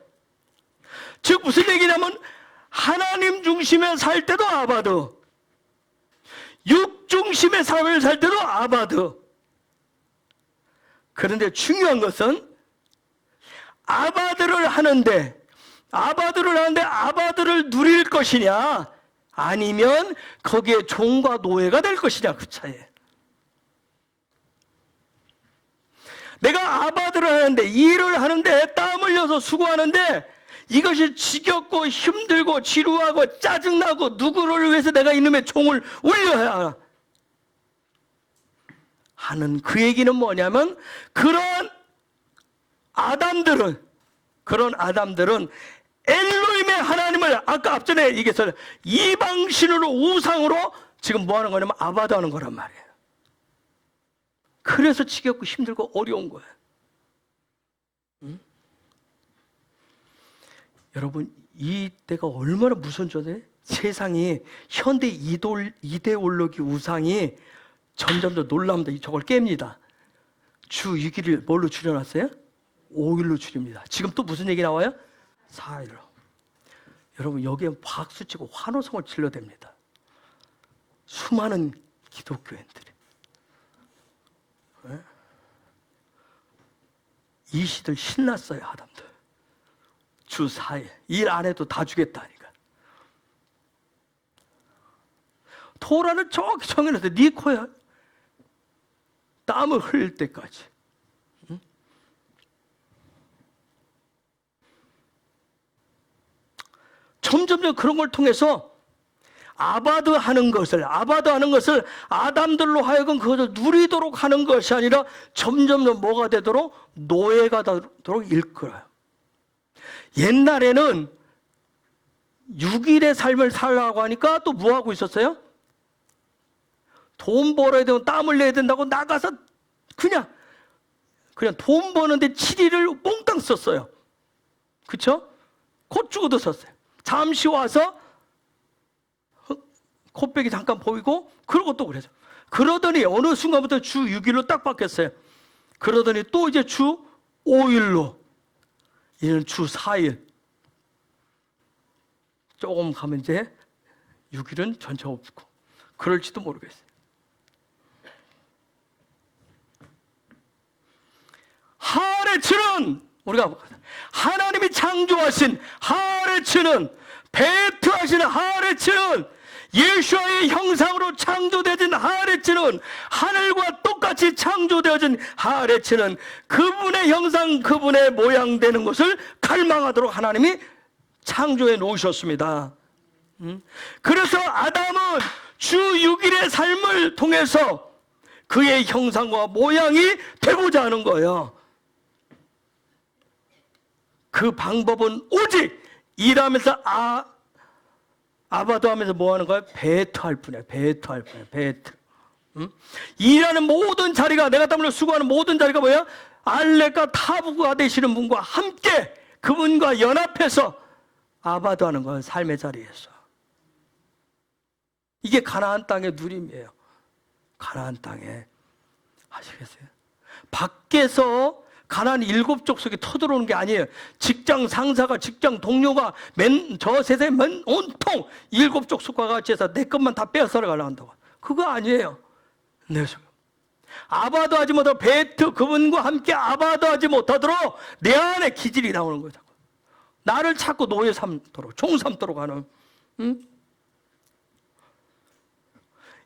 즉 무슨 얘기냐면 하나님 중심에 살 때도 아바드, 육 중심의 삶을 살 때도 아바드. 그런데 중요한 것은 아바드를 하는데 아바드를 누릴 것이냐 아니면 거기에 종과 노예가 될 것이냐, 그 차이에. 내가 아바드를 하는데, 일을 하는데, 땀 흘려서 수고하는데 이것이 지겹고 힘들고 지루하고 짜증나고 누구를 위해서 내가 이놈의 종을 울려야 하는 그 얘기는 뭐냐면 그런 아담들은 엘로힘의 하나님을 아까 앞전에 얘기했어요. 이방신으로 우상으로 지금 뭐 하는 거냐면 아바도 하는 거란 말이에요. 그래서 지겹고 힘들고 어려운 거예요. 여러분 이때가 얼마나 무서운 전에 세상이 현대 이데올로기 우상이 점점 더 놀랍니다. 저걸 깹니다. 주 6일을 뭘로 줄여놨어요? 5일로 줄입니다. 지금 또 무슨 얘기 나와요? 4일로. 여러분 여기에 박수치고 환호성을 질러댑니다. 수많은 기독교인들이. 네? 이 시들 신났어요. 아담들. 주 4일. 일 안 해도 다 주겠다니까. 토라는 저기 정해놔서 네 코에 땀을 흘릴 때까지. 응? 점점 그런 걸 통해서 아바드 하는 것을 아담들로 하여금 그것을 누리도록 하는 것이 아니라 점점 뭐가 되도록 노예가 되도록 일컬어요. 옛날에는 6일의 삶을 살라고 하니까 또 뭐 하고 있었어요? 돈 벌어야 되면 땀을 내야 된다고 나가서 그냥 돈 버는데 7일을 몽땅 썼어요. 그쵸? 곧 죽어도 썼어요. 잠시 와서 코빼기 잠깐 보이고 그러고 또 그래서 그러더니 어느 순간부터 주 6일로 딱 바뀌었어요. 그러더니 또 이제 주 5일로 이제는 주 4일 조금 가면 이제 6일은 전혀 없고 그럴지도 모르겠어요. 하레츠는 우리가 하나님이 창조하신 하레츠는 베트하시는 하레츠는 예수와의 형상으로 창조되어진 하레츠는 하늘과 똑같이 창조되어진 하레츠는 그분의 형상 그분의 모양 되는 것을 갈망하도록 하나님이 창조해 놓으셨습니다. 그래서 아담은 주 6일의 삶을 통해서 그의 형상과 모양이 되고자 하는 거예요. 그 방법은 오직 일하면서 아바도 하면서 뭐 하는 거야? 베트할 뿐이야. 베트. 일하는 모든 자리가 내가 땀으로 수고하는 모든 자리가 뭐야? 알렉과 타부가 되시는 분과 함께 그분과 연합해서 아바도 하는 거야. 삶의 자리에서. 이게 가나안 땅의 누림이에요. 가나안 땅에. 아시겠어요? 밖에서 가나안 7족속이 터들어오는 게 아니에요. 직장 상사가 직장 동료가 저 세상에 온통 7족속과 같이 해서 내 것만 다 빼앗아 가려고 한다고. 그거 아니에요. 네. 아바도 하지 못하고 베트 그분과 함께 아바도 하지 못하도록 내 안에 기질이 나오는 거예요. 나를 찾고 노예 삼도록 종 삼도록 하는.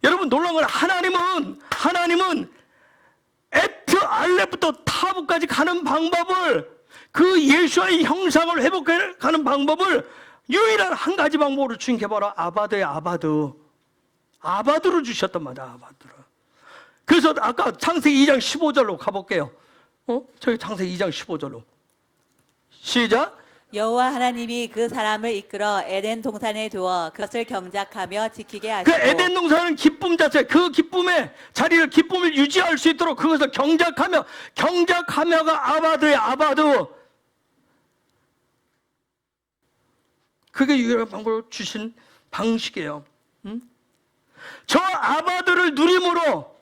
여러분 놀라운 건 하나님은 에트 알렙부터 타부까지 가는 방법을 그 예수와의 형상을 회복해 가는 방법을 유일한 한 가지 방법으로 주신 게 바로 아바드를 주셨단 말이야. 아바드를. 그래서 아까 창세기 2장 15절로 가볼게요. 저기 창세기 2장 15절로 시작. 여호와 하나님이 그 사람을 이끌어 에덴 동산에 두어 그것을 경작하며 지키게 그 하시고 에덴 동산은 기쁨 자체, 그 기쁨의 자리를 기쁨을 유지할 수 있도록 그것을 경작하며가 아바드의 아바드. 그게 유일한 방법을 주신 방식이에요. 저 아바드를 누림으로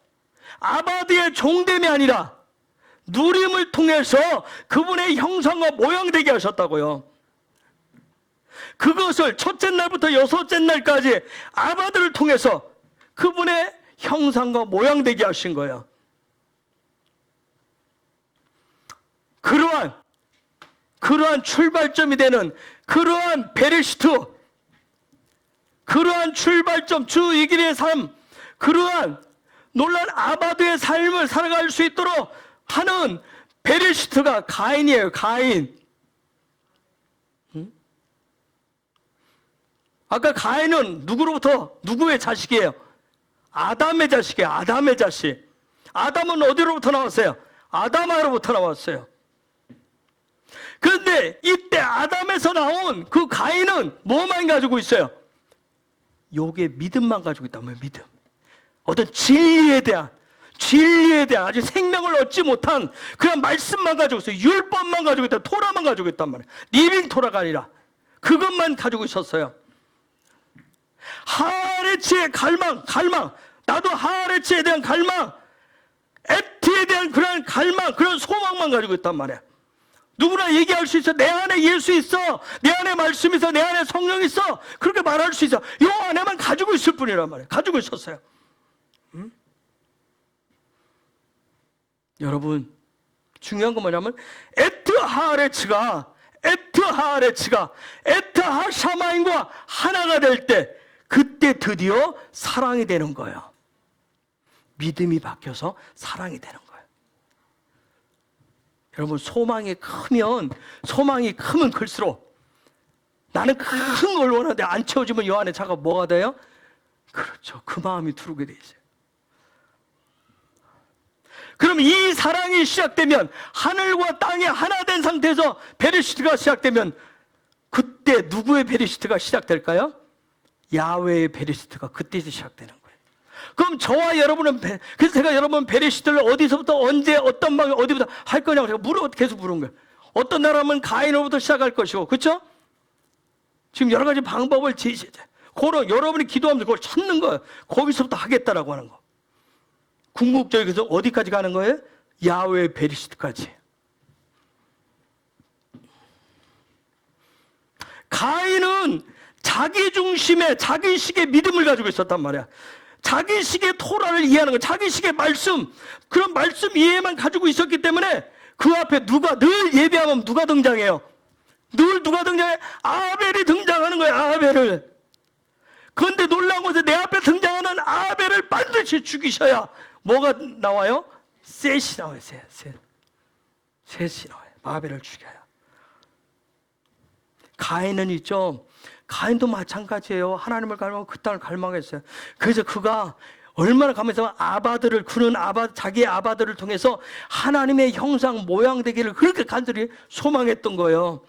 아바드의 종됨이 아니라 누림을 통해서 그분의 형상과 모양 되게 하셨다고요. 그것을 첫째 날부터 6째 날까지 아바드를 통해서 그분의 형상과 모양 되게 하신 거예요. 그러한 출발점이 되는 그러한 베레시트, 그러한 출발점, 주 6일의 삶, 그러한 놀란 아바드의 삶을 살아갈 수 있도록 하는 베레시트가 가인이에요. 가인. 아까 가인은 누구로부터, 누구의 자식이에요? 아담의 자식이에요. 아담의 자식. 아담은 어디로부터 나왔어요? 아담아로부터 나왔어요. 그런데 이때 아담에서 나온 그 가인은 뭐만 가지고 있어요? 요게 믿음만 가지고 있단 말이에요. 믿음. 어떤 진리에 대한 아주 생명을 얻지 못한 그런 말씀만 가지고 있어요. 율법만 가지고 있다. 토라만 가지고 있단 말이에요. 리빙 토라가 아니라 그것만 가지고 있었어요. 하레치의 갈망. 나도 하레치에 대한 갈망, 에티에 대한 그런 갈망, 그런 소망만 가지고 있단 말이에요. 누구나 얘기할 수 있어. 내 안에 예수 있어. 내 안에 말씀 있어. 내 안에 성령 있어. 그렇게 말할 수 있어. 요 안에만 가지고 있을 뿐이란 말이에요. 가지고 있었어요. 여러분, 중요한 건 뭐냐면 에트하레츠가 에트하샤마인과 하나가 될 때, 그때 드디어 사랑이 되는 거예요. 믿음이 바뀌어서 사랑이 되는 거예요. 여러분, 소망이 크면 클수록, 나는 큰 걸 원하는데 안 채워지면 요 안에 차가 뭐가 돼요? 그렇죠. 그 마음이 두르게 돼 있어요. 그럼 이 사랑이 시작되면, 하늘과 땅이 하나 된 상태에서 베르시트가 시작되면, 그때 누구의 베르시트가 시작될까요? 야훼의 베르시트가 그때서 시작되는 거예요. 그럼 저와 여러분은, 그래서 제가 여러분 베르시트를 어디서부터 언제 어떤 방에 어디부터 할 거냐고 제가 계속 물은 거예요. 어떤 나라면 가인으로부터 시작할 것이고, 그렇죠? 지금 여러 가지 방법을 제시해. 그런 여러분이 기도하면서 그걸 찾는 거예요. 거기서부터 하겠다라고 하는 거. 궁극적에서 어디까지 가는 거예요? 야훼 베르시트까지. 가인은 자기 중심의, 자기식의 믿음을 가지고 있었단 말이야. 자기식의 토라를 이해하는 거야. 자기식의 말씀, 그런 말씀 이해만 가지고 있었기 때문에 그 앞에 늘 예배하면 누가 등장해요? 늘 누가 등장해? 아벨이 등장하는 거예요. 아벨을. 그런데 놀라운 것은 내 앞에 등장하는 아벨을 반드시 죽이셔야 뭐가 나와요? 셋이 나와요. 셋이 나와요. 아벨을 죽여야. 가인은 있죠. 가인도 마찬가지예요. 하나님을 갈망하고 그 땅을 갈망했어요. 그래서 그가 얼마나 가면서 자기의 아바들을 통해서 하나님의 형상 모양 되기를 그렇게 간절히 소망했던 거예요.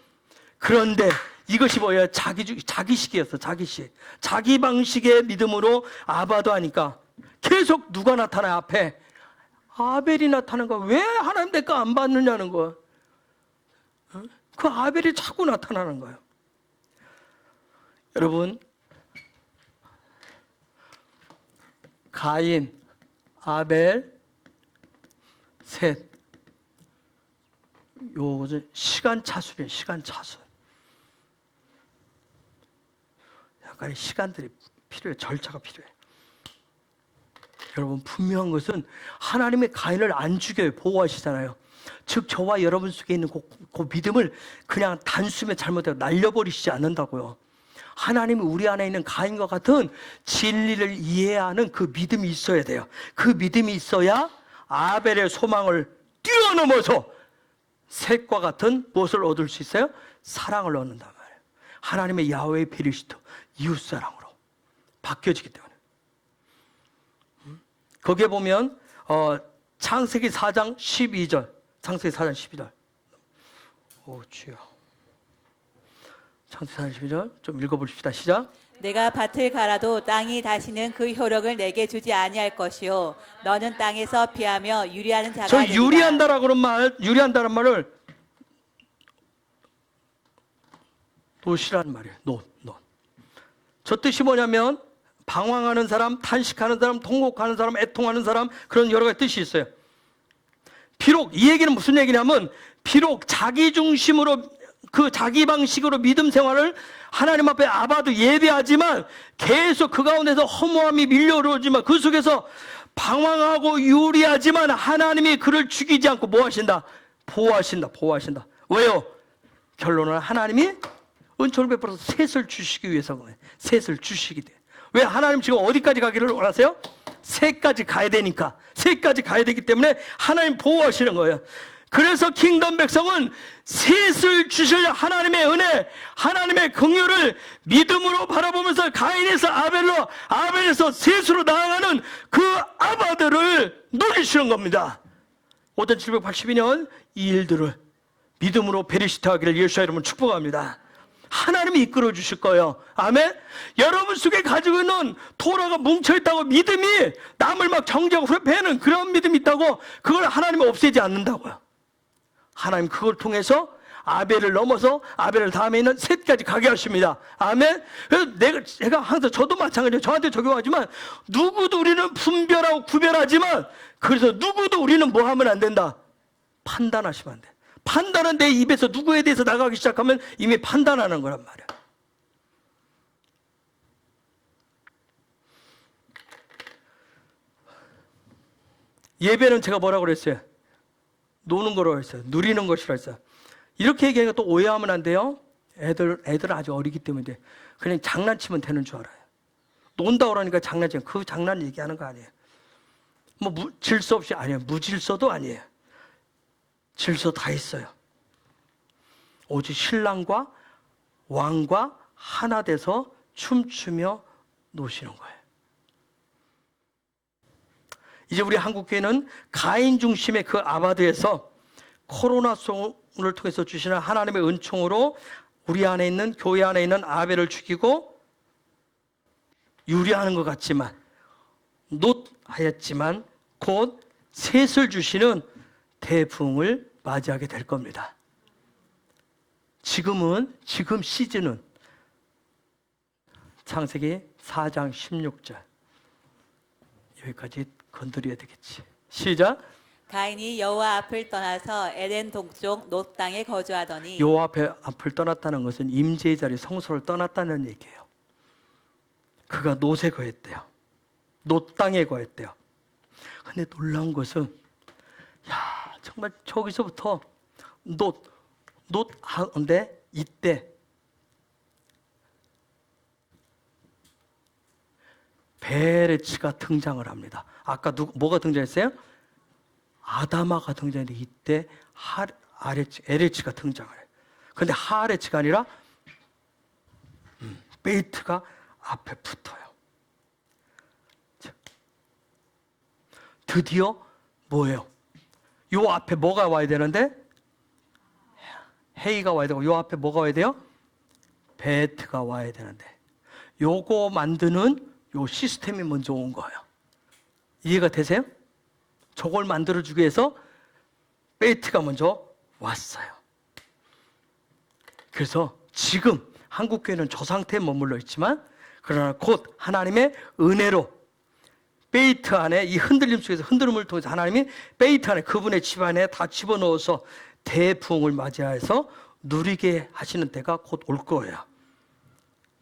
그런데 이것이 뭐예요? 자기식이었어. 자기식. 자기 방식의 믿음으로 아바도 하니까 계속 누가 나타나요? 앞에 아벨이 나타나는 거야. 왜 하나님 대가 안 받느냐는 거야. 그 아벨이 자꾸 나타나는 거예요. 여러분, 가인, 아벨, 셋, 요것은 시간차순이에요. 시간차순. 약간의 시간들이 필요해요. 절차가 필요해요. 여러분, 분명한 것은 하나님의 가인을 안 죽여요. 보호하시잖아요. 즉 저와 여러분 속에 있는 그 믿음을 그냥 단숨에 잘못해서 날려버리시지 않는다고요. 하나님이 우리 안에 있는 가인과 같은 진리를 이해하는 그 믿음이 있어야 돼요. 그 믿음이 있어야 아벨의 소망을 뛰어넘어서 셋과 같은 무엇을 얻을 수 있어요? 사랑을 얻는단 말이에요. 하나님의 야훼 베르시트, 이웃사랑으로 바뀌어지기 때문에. 거기에 보면 창세기 4장 12절, 창세기 4장 12절. 오 주여. 창세기 4장 12절 좀 읽어보십시다. 시작. 내가 밭을 갈아도 땅이 다시는 그 효력을 내게 주지 아니할 것이요 너는 땅에서 피하며 유리하는 자가 저 되리라. 유리한다는 말을 놋이라는 말이에요. 놋. 저 뜻이 뭐냐면 방황하는 사람, 탄식하는 사람, 통곡하는 사람, 애통하는 사람, 그런 여러 가지 뜻이 있어요. 비록 이 얘기는 무슨 얘기냐면, 비록 자기 중심으로 그 자기 방식으로 믿음 생활을 하나님 앞에 아바도 예배하지만 계속 그 가운데서 허무함이 밀려오지만 그 속에서 방황하고 유리하지만 하나님이 그를 죽이지 않고 뭐 하신다? 보호하신다. 왜요? 결론은 하나님이 은총을 베풀어서 셋을 주시기 위해서 그래요. 셋을 주시기 돼. 왜 하나님 지금 어디까지 가기를 원하세요? 셋까지 가야 되니까. 셋까지 가야 되기 때문에 하나님 보호하시는 거예요. 그래서 킹덤 백성은 셋을 주실 하나님의 은혜, 하나님의 긍휼을 믿음으로 바라보면서 가인에서 아벨로, 아벨에서 셋으로 나아가는 그 아바들을 누리시는 겁니다. 5782년 이 일들을 믿음으로 베리시타하기를 예수의 이름으로 축복합니다. 하나님이 이끌어 주실 거예요. 아멘. 여러분 속에 가지고 있는 토라가 뭉쳐있다고 믿음이 남을 막 정죄하고 회피하는 그런 믿음이 있다고 그걸 하나님이 없애지 않는다고요. 하나님 그걸 통해서 아벨을 넘어서 아벨을 다음에 있는 셋까지 가게 하십니다. 아멘. 그래서 제가 항상 저도 마찬가지예요. 저한테 적용하지만 누구도 우리는 분별하고 구별하지만 그래서 누구도 우리는 뭐 하면 안 된다. 판단하시면 안 돼. 판단은 내 입에서 누구에 대해서 나가기 시작하면 이미 판단하는 거란 말이야. 예배는 제가 뭐라고 그랬어요? 노는 거라고 했어요. 누리는 것이라고 했어요. 이렇게 얘기하니까 또 오해하면 안 돼요. 애들은 아주 어리기 때문에 그냥 장난치면 되는 줄 알아요. 논다 그러니까 장난치면 그 장난 얘기하는 거 아니에요. 뭐 질서 없이 아니에요. 무질서도 아니에요. 질서 다 있어요. 오직 신랑과 왕과 하나 돼서 춤추며 노시는 거예요. 이제 우리 한국교회는 가인 중심의 그 아바드에서 코로나송을 통해서 주시는 하나님의 은총으로 우리 안에 있는 교회 안에 있는 아벨을 죽이고 유리하는 것 같지만 놋하였지만 곧 셋을 주시는 대붕을 맞이하게 될 겁니다. 지금 시즌은 창세기 4장 16절 여기까지 건드려야 되겠지. 시작. 가인이 여호와 앞을 떠나서 에덴 동쪽 놋 땅에 거주하더니 여호와 앞을 떠났다는 것은 임재의 자리 성소를 떠났다는 얘기예요. 그가 놋에 거했대요. 놋 땅에 거했대요. 근데 놀라운 것은 정말 저기서부터 놋 하는데 이때 베레츠가 등장을 합니다. 아까 뭐가 등장했어요? 아다마가 등장했는데 이때 에레츠가 등장을 해요. 근데 하레츠가 아니라 베이트가 앞에 붙어요. 드디어 뭐예요? 요 앞에 뭐가 와야 되는데? 헤이가 와야 되고 요 앞에 뭐가 와야 돼요? 베트가 와야 되는데 요거 만드는 요 시스템이 먼저 온 거예요. 이해가 되세요? 저걸 만들어주기 위해서 베이트가 먼저 왔어요. 그래서 지금 한국교회는 저 상태에 머물러 있지만 그러나 곧 하나님의 은혜로 베이트 안에 이 흔들림 속에서 흔들림을 통해서 하나님이 베이트 안에 그분의 집안에 다 집어넣어서 대부흥을 맞이해서 누리게 하시는 때가 곧 올 거예요.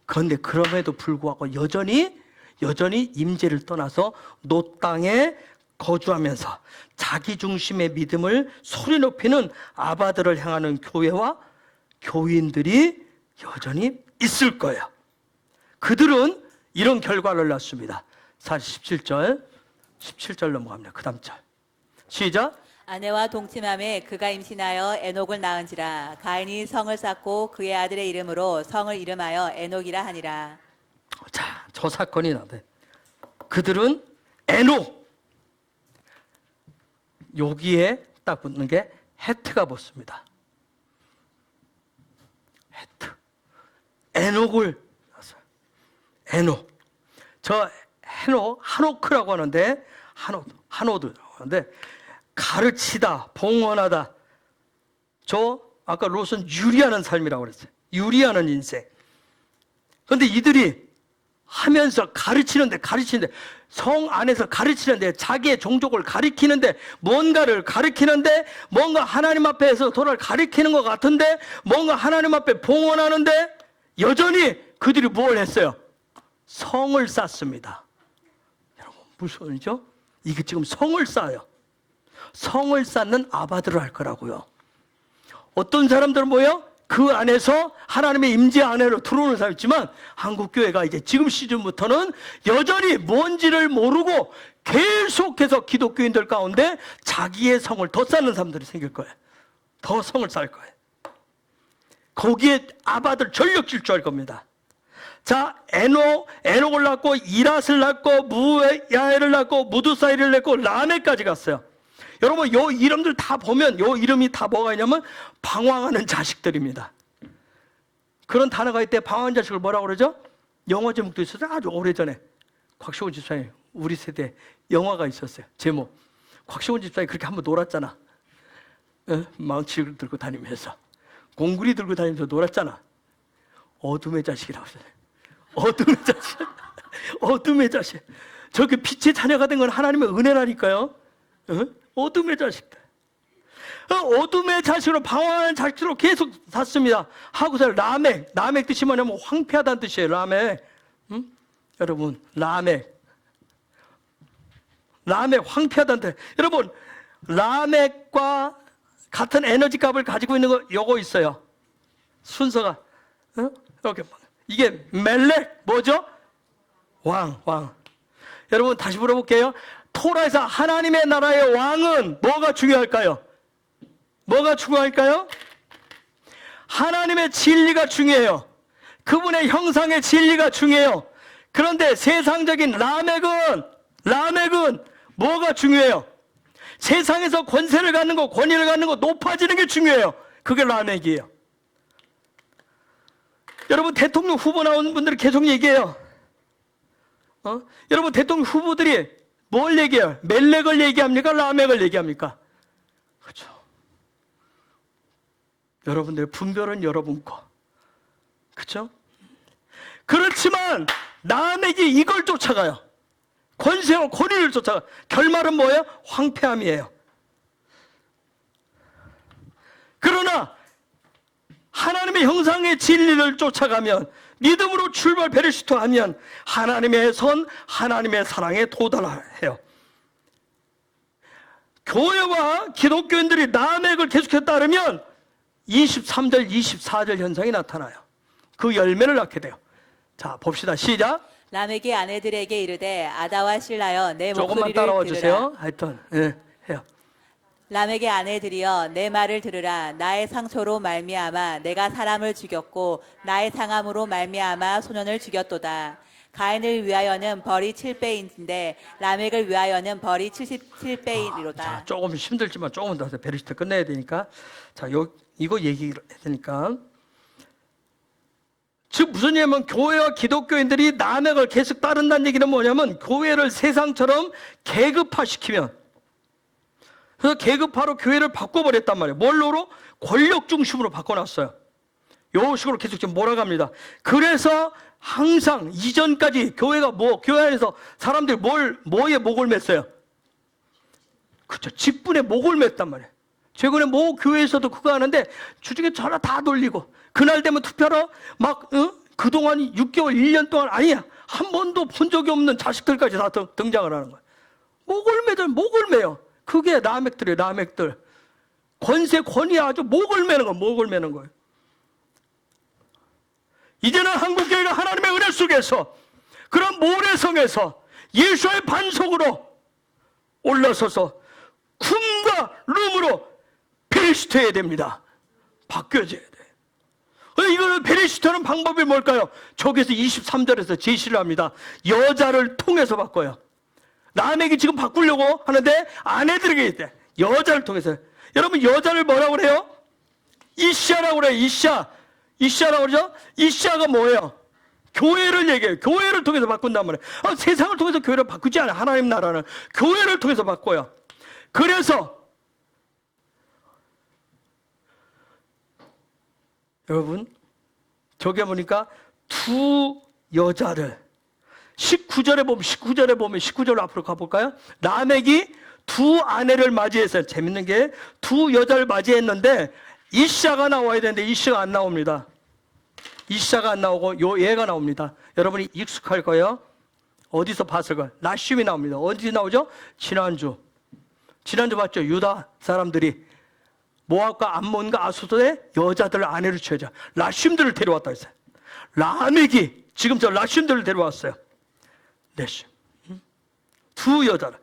그런데 그럼에도 불구하고 여전히 임재를 떠나서 놋 땅에 거주하면서 자기 중심의 믿음을 소리 높이는 아바들을 향하는 교회와 교인들이 여전히 있을 거예요. 그들은 이런 결과를 낳습니다. 17절 넘어갑니다. 그 다음 절 시작. 아내와 동침함에 그가 임신하여 에녹을 낳은지라 가인이 성을 쌓고 그의 아들의 이름으로 성을 이름하여 에녹이라 하니라. 자, 저 사건이 나대. 그들은 에녹 여기에 딱 붙는 게 헤트가 붙습니다. 헤트 에녹을 낳았어요. 에녹 저 하노크라고 하는데 하노드라고 하는데 가르치다, 봉헌하다. 저 아까 롯은 유리하는 삶이라고 그랬어요. 유리하는 인생. 그런데 이들이 하면서 가르치는데 성 안에서 가르치는데 자기의 종족을 가리키는데 뭔가를 가리키는데 뭔가 하나님 앞에서 도를 가리키는 것 같은데 뭔가 하나님 앞에 봉헌하는데 여전히 그들이 뭘 했어요? 성을 쌓습니다. 여러분 무슨 소리죠? 이게 지금 성을 쌓아요. 성을 쌓는 아바들을 할 거라고요. 어떤 사람들은 뭐예요? 그 안에서 하나님의 임재 안으로 들어오는 사람이 있지만 한국교회가 이제 지금 시즌부터는 여전히 뭔지를 모르고 계속해서 기독교인들 가운데 자기의 성을 더 쌓는 사람들이 생길 거예요. 더 성을 쌓을 거예요. 거기에 아바들 전력 질주할 겁니다. 자, 에녹을 낳고 이랏을 낳고 무야엘을 낳고 무두사일을 낳고 라멕까지 갔어요. 여러분, 요 이름들 다 보면 요 이름이 다 뭐가 있냐면 방황하는 자식들입니다. 그런 단어가 있대. 방황하는 자식을 뭐라고 그러죠? 영화 제목도 있었어요. 아주 오래전에 곽시원 집사님, 우리 세대 영화가 있었어요. 제목. 곽시원 집사님 그렇게 한번 놀았잖아. 망치를 들고 다니면서 공구리 들고 다니면서 놀았잖아. 어둠의 자식이라고 했어요. 어둠의 자식. 어둠의 자식. 저렇게 빛의 자녀가 된 건 하나님의 은혜라니까요. 어둠의 자식들. 어둠의 자식으로 방황하는 자식으로 계속 샀습니다. 하고서 라멕 뜻이 뭐냐면 황폐하다는 뜻이에요. 라멕. 여러분, 라멕 황폐하다는 뜻. 여러분, 라멕과 같은 에너지 값을 가지고 있는 거 요거 있어요. 순서가 이렇게 이게 멜렉 뭐죠? 왕. 여러분 다시 물어볼게요. 토라에서 하나님의 나라의 왕은 뭐가 중요할까요? 뭐가 중요할까요? 하나님의 진리가 중요해요. 그분의 형상의 진리가 중요해요. 그런데 세상적인 라멕은 뭐가 중요해요? 세상에서 권세를 갖는 거, 권위를 갖는 거, 높아지는 게 중요해요. 그게 라멕이에요. 여러분, 대통령 후보 나오는 분들이 계속 얘기해요. 여러분, 대통령 후보들이 뭘 얘기해요? 멜렉을 얘기합니까? 라멕을 얘기합니까? 그렇죠. 여러분들 분별은 여러분 거. 그렇죠? 그렇지만 라멕이 이걸 쫓아가요. 권세와 권위를 쫓아가. 결말은 뭐예요? 황폐함이에요. 그러나 하나님의 형상의 진리를 쫓아가면, 믿음으로 출발 베르시토하면 하나님의 선, 하나님의 사랑에 도달해요. 교회와 기독교인들이 라멕을 계속해서 따르면 23절, 24절 현상이 나타나요. 그 열매를 낳게 돼요. 자, 봅시다. 시작. 라멕이 아내들에게 이르되 아다와 실라여 내 조금만 목소리를 따라와 들으라. 주세요. 하여튼 해요. 라멕의 아내들이여 내 말을 들으라. 나의 상처로 말미암아 내가 사람을 죽였고 나의 상함으로 말미암아 소년을 죽였도다. 가인을 위하여는 벌이 7배인데 라멕을 위하여는 벌이 77배이로다. 자, 조금 힘들지만 조금 더 베르시트 끝내야 되니까. 자, 이거 얘기해야 되니까. 즉 무슨 얘기냐면 교회와 기독교인들이 라멕을 계속 따른다는 얘기는 뭐냐면 교회를 세상처럼 계급화시키면, 그래서 계급화로 교회를 바꿔버렸단 말이에요. 뭘로? 권력 중심으로 바꿔놨어요. 요 식으로 계속 지금 몰아갑니다. 그래서 항상 이전까지 교회가 교회 안에서 사람들이 뭐에 목을 맸어요? 그렇죠. 직분에 목을 맸단 말이에요. 최근에 모 교회에서도 그거 하는데 주중에 전화 다 돌리고 그날 되면 투표하러 그동안 6개월, 1년 동안 아니야. 한 번도 본 적이 없는 자식들까지 다 등장을 하는 거예요. 목을 매요. 그게 라멕들. 권세, 권위 아주 목을 매는 거예요. 이제는 한국교회가 하나님의 은혜 속에서 그런 모래성에서 예수의 반석으로 올라서서 쿰과 룸으로 베리시트해야 됩니다. 바뀌어져야 돼. 이걸 베리시트하는 방법이 뭘까요? 저기서 23절에서 제시를 합니다. 여자를 통해서 바꿔요. 라멕이 지금 바꾸려고 하는데 아내들에게 있대. 여자를 통해서. 여러분, 여자를 뭐라고 그래요? 이시아라고 그래요. 이시아라고 그러죠? 이시아가 뭐예요? 교회를 얘기해요. 교회를 통해서 바꾼단 말이에요. 세상을 통해서 교회를 바꾸지 않아요. 하나님 나라는 교회를 통해서 바꿔요. 그래서 여러분, 저기 보니까 두 여자를 19절에 보면 19절 앞으로 가볼까요? 라멕이 두 아내를 맞이했어요. 재밌는 게 두 여자를 맞이했는데 이시아가 나와야 되는데 이시아가 안 나옵니다. 이시아가 안 나오고 얘가 나옵니다. 여러분이 익숙할 거예요. 어디서 봤을 거예요? 라심이 나옵니다. 어디 나오죠? 지난주 봤죠? 유다 사람들이 모압과 암몬과 아수도의 여자들을 아내로 취하자. 라심들을 데려왔다 했어요. 라멕이 지금 저 라심들을 데려왔어요. 라심. 두 여자를.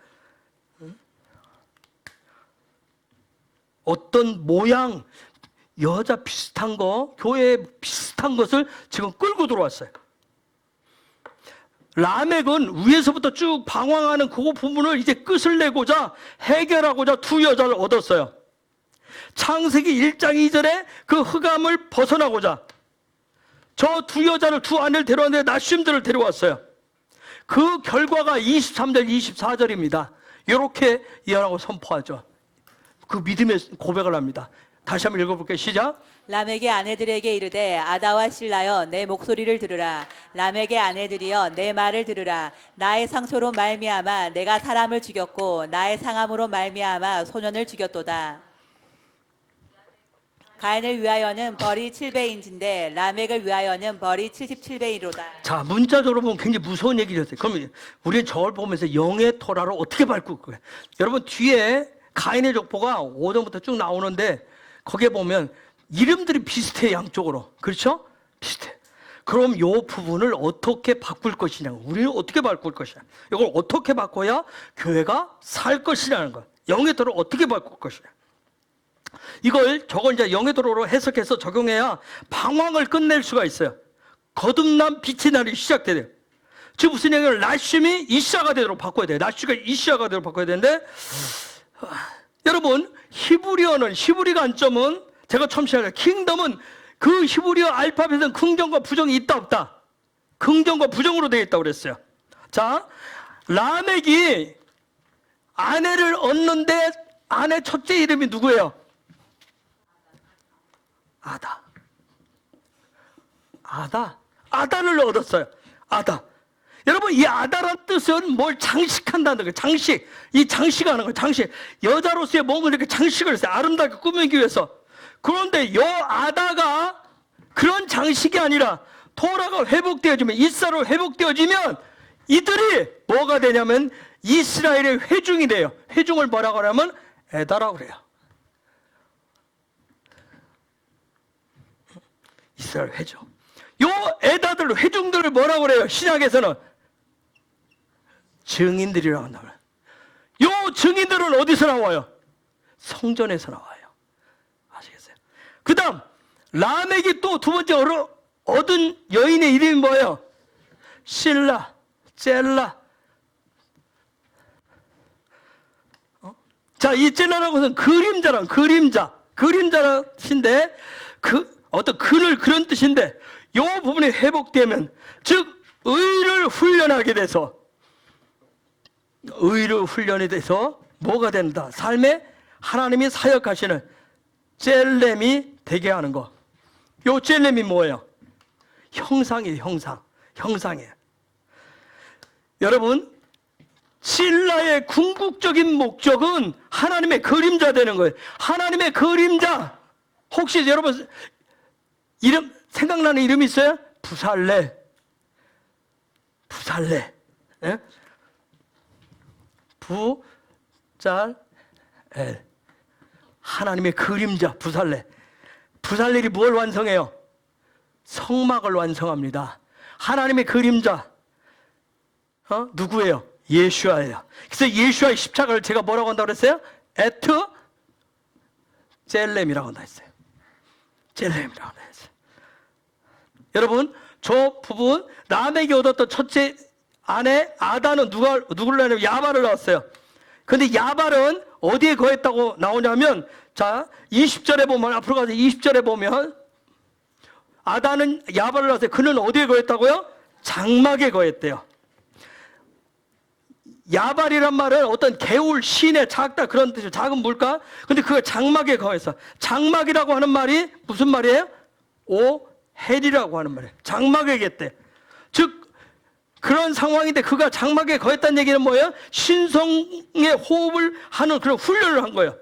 어떤 모양, 여자 비슷한 거, 교회 비슷한 것을 지금 끌고 들어왔어요. 라멕은 위에서부터 쭉 방황하는 그 부분을 이제 끝을 내고자 해결하고자 두 여자를 얻었어요. 창세기 1장 2절에 그 흑암을 벗어나고자 저 두 여자를, 두 아내를 데려왔는데 나쉼들을 데려왔어요. 그 결과가 23절, 24절입니다. 이렇게 예언하고 선포하죠. 그 믿음의 고백을 합니다. 다시 한번 읽어볼게요. 시작. 라멕의 아내들에게 이르되 아다와 실라여 내 목소리를 들으라. 라멕의 아내들이여 내 말을 들으라. 나의 상처로 말미암아 내가 사람을 죽였고 나의 상함으로 말미암아 소년을 죽였도다. 가인을 위하여는 벌이 7배인진데 라멕을 위하여는 벌이 77배이로다. 자, 문자적으로 보면 굉장히 무서운 얘기를 했어요. 그럼 우리는 저를 보면서 영의 토라를 어떻게 밟을 거예요? 여러분, 뒤에 가인의 족보가 5절부터 쭉 나오는데 거기에 보면 이름들이 비슷해, 양쪽으로. 그렇죠? 비슷해. 그럼 이 부분을 어떻게 바꿀 것이냐, 우리는 어떻게 바꿀 것이냐, 이걸 어떻게 바꿔야 교회가 살 것이냐는 것, 영의 도를 어떻게 바꿀 것이냐, 저걸 이제 영의 도로 해석해서 적용해야 방황을 끝낼 수가 있어요. 거듭난 빛의 날이 시작돼요. 즉 무슨 얘기냐면 나쉼이 이시아가 되도록 바꿔야 돼요. 나쉬가 이시아가 되도록 바꿔야 되는데, 여러분, 히브리 관점은 제가 처음 시작했어요. 킹덤은 그 히브리어 알파벳은 긍정과 부정이 있다 없다? 긍정과 부정으로 되어 있다고 그랬어요. 자, 라멕이 아내를 얻는데 아내 첫째 이름이 누구예요? 아다를 얻었어요. 아다. 여러분, 이 아다란 뜻은 뭘 장식한다는 거예요. 장식. 이 장식하는 거예요. 장식. 여자로서의 뭔가 이렇게 장식을 했어요. 아름답게 꾸미기 위해서. 그런데 요 아다가 그런 장식이 아니라 토라가 회복되어지면, 이스라엘로 회복되어지면 이들이 뭐가 되냐면 이스라엘의 회중이 돼요. 회중을 뭐라고 하냐면 에다라고 그래요. 이스라엘 회중. 요 에다들, 회중들을 뭐라고 그래요? 신약에서는 증인들이라고 한다고요. 요 증인들은 어디서 나와요? 성전에서 나와요. 아시겠어요? 그 다음 라멕이 또 두 번째 얻은 여인의 이름이 뭐예요? 실라, 젤라. 자, 이 젤라라는 것은 그림자라는 뜻인데, 어떤 그런 뜻인데, 이 부분이 회복되면, 즉 의를 훈련하게 돼서, 뭐가 된다? 삶에 하나님이 사역하시는 젤렘이 되게 하는 거. 요 젤렘이 뭐예요? 형상이에요. 형상이에요. 여러분, 신라의 궁극적인 목적은 하나님의 그림자 되는 거예요. 하나님의 그림자. 혹시 여러분 이름 생각나는 이름이 있어요? 부살레. 예? 부잘엘. 하나님의 그림자, 부살렐이 뭘 완성해요? 성막을 완성합니다. 하나님의 그림자. 누구예요? 예수아예요. 그래서 예수아의 십자가를 제가 뭐라고 한다고 그랬어요? 에트 젤렘이라고 한다 했어요. 여러분, 저 부분, 라멕이 얻었던 첫째 아내 아다는 누구를 낳냐면 야발을 낳았어요. 근데 야발은 어디에 거했다고 나오냐면, 자, 20절에 보면, 앞으로 가서 20절에 보면, 아다는 야발을 낳았어요. 그는 어디에 거했다고요? 장막에 거했대요. 야발이란 말은 어떤 개울, 시내, 작다 그런 뜻이에요. 작은 물가. 근데 그가 장막에 거해서. 장막이라고 하는 말이 무슨 말이에요? 오헬이라고 하는 말이에요. 장막에 겠대. 즉 그런 상황인데 그가 장막에 거했다는 얘기는 뭐예요? 신성의 호흡을 하는 그런 훈련을 한 거예요.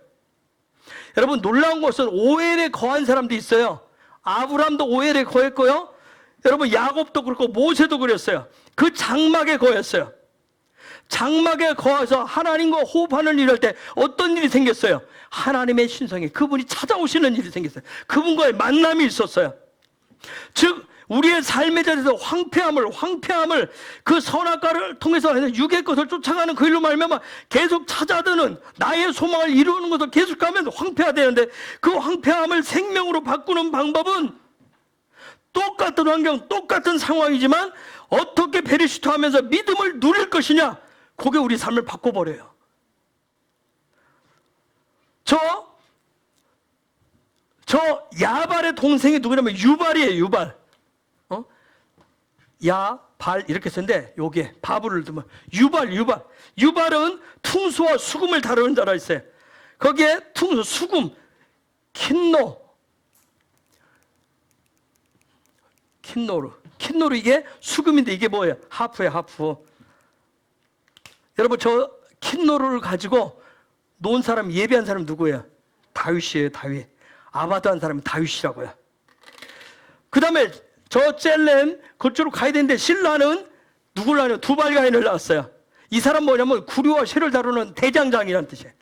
여러분, 놀라운 것은 오헬에 거한 사람도 있어요. 아브람도 오헬에 거했고요. 여러분, 야곱도 그렇고 모세도 그랬어요. 그 장막에 거했어요. 장막에 거해서 하나님과 호흡하는 일을 할 때 어떤 일이 생겼어요? 하나님의 신성이, 그분이 찾아오시는 일이 생겼어요. 그분과의 만남이 있었어요. 즉 우리의 삶의 자리에서 황폐함을 그 선악과를 통해서 육의 것을 쫓아가는 그 일로 말미암아 계속 찾아드는 나의 소망을 이루는 것을 계속 가면 황폐화 되는데, 그 황폐함을 생명으로 바꾸는 방법은 똑같은 환경, 똑같은 상황이지만 어떻게 베리시토하면서 믿음을 누릴 것이냐, 그게 우리 삶을 바꿔버려요. 저 야발의 동생이 누구냐면 유발이에요. 유발. 야, 발 이렇게 쓰는데 여기에 바브를 두면 유발은 퉁소와 수금을 다루는 자라 있어요. 거기에 퉁소, 수금, 킨노르 이게 수금인데 이게 뭐예요? 하프예요. 하프. 여러분, 저 킨노르를 가지고 놓은 사람, 예배한 사람 누구예요? 다윗이에요. 다윗. 아바드한 사람이 다윗이라고요. 그 다음에 저 젤렘 그쪽으로 가야 되는데 신라는 누구를 낳아요? 두발가인을 낳았어요. 이 사람 뭐냐면 구류와 쇠를 다루는 대장장이라는 뜻이에요.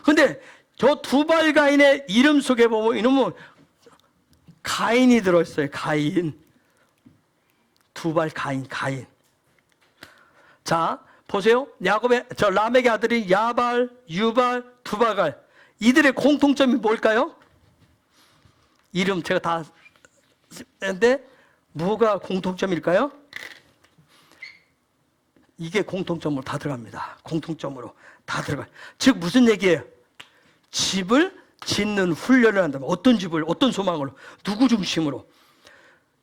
근데 저 두발가인의 이름 속에 보면 이놈은 가인이 들어있어요. 가인. 두발가인. 자, 보세요. 라멕의 아들이 야발, 유발, 두발갈. 이들의 공통점이 뭘까요? 이름 제가 다 했는데 뭐가 공통점일까요? 이게 공통점으로 다 들어갑니다. 공통점으로 다 들어가요. 즉 무슨 얘기예요? 집을 짓는 훈련을 한다면 어떤 집을, 어떤 소망으로, 누구 중심으로?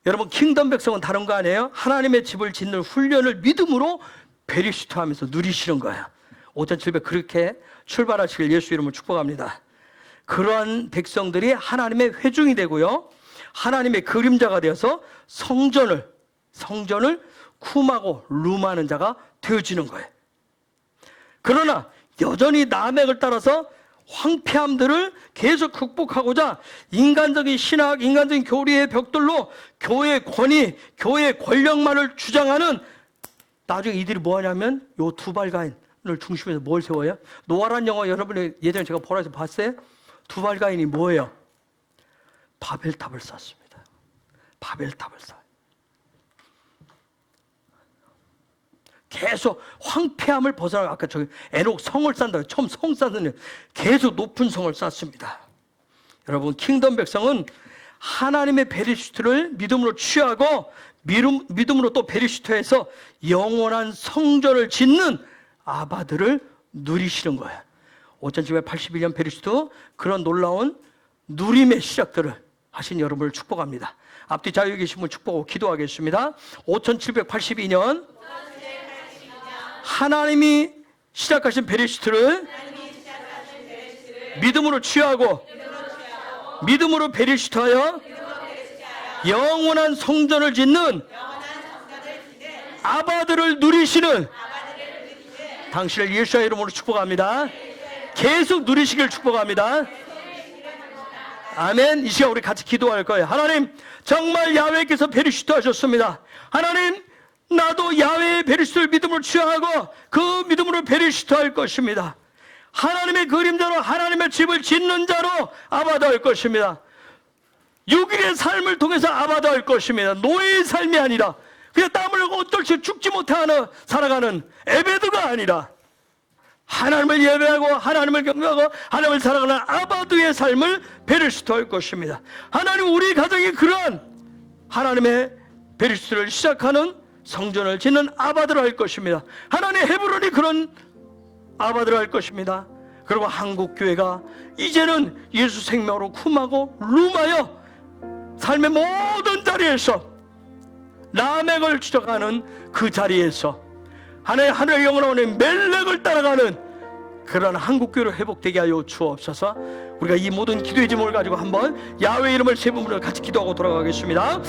여러분, 킹덤 백성은 다른 거 아니에요? 하나님의 집을 짓는 훈련을 믿음으로 베리시토하면서 누리시는 거예요. 5700 그렇게 출발하시길 예수 이름으로 축복합니다. 그러한 백성들이 하나님의 회중이 되고요, 하나님의 그림자가 되어서 성전을 쿰하고 룸하는 자가 되어지는 거예요. 그러나 여전히 나멕을 따라서 황폐함들을 계속 극복하고자 인간적인 신학, 인간적인 교리의 벽돌로 교회의 권위, 교회의 권력만을 주장하는, 나중에 이들이 뭐 하냐면 요 두발가인을 중심에서 뭘 세워요? 노아란 영화 여러분이 예전에 제가 보라에서 봤어요? 두발가인이 뭐예요? 바벨탑을 쌓습니다. 바벨탑을 쌓아요. 계속 황폐함을 벗어나고, 아까 저기 에녹 성을 쌓는다고, 처음 성 쌓는, 계속 높은 성을 쌓습니다. 여러분, 킹덤 백성은 하나님의 베리시토를 믿음으로 취하고 믿음으로 또 베리시토에서 영원한 성전을 짓는 아바들을 누리시는 거예요. 5781년 베리시토, 그런 놀라운 누림의 시작들을 하신 여러분을 축복합니다. 앞뒤 자유에 계신 분 축복하고 기도하겠습니다. 5782년 하나님이 시작하신 베리시토를 믿음으로 취하고 믿음으로 베리시토하여 영원한 성전을 짓는 아바들을 누리시는 당신을 예수의 이름으로 축복합니다. 계속 누리시길 축복합니다. 아멘. 이 시간 우리 같이 기도할 거예요. 하나님, 정말 야훼께서 베리시토 하셨습니다. 하나님, 나도 야훼의 베리시토를 믿음으로 취하고 그 믿음으로 베리시토 할 것입니다. 하나님의 그림자로 하나님의 집을 짓는 자로 아바도 할 것입니다. 6일의 삶을 통해서 아바도 할 것입니다. 노예의 삶이 아니라 그냥 땀을 흘리고 어쩔 죽지 못하는 살아가는 에베드가 아니라 하나님을 예배하고 하나님을 경배하고 하나님을 사랑하는 아바드의 삶을 베리시토 할 것입니다. 하나님, 우리 가정이 그런 하나님의 베리시토를 시작하는 성전을 짓는 아바드를 할 것입니다. 하나님, 헤브론이 그런 아바드를 할 것입니다. 그리고 한국교회가 이제는 예수 생명으로 쿰하고 룸하여 삶의 모든 자리에서 라멕을 추적하는 그 자리에서 하늘의 영원한 멜렉을 따라가는 그런 한국교회로 회복되게 하여 주옵소서. 우리가 이 모든 기도의 제목을 가지고 한번 야훼 이름을 세 번으로 같이 기도하고 돌아가겠습니다.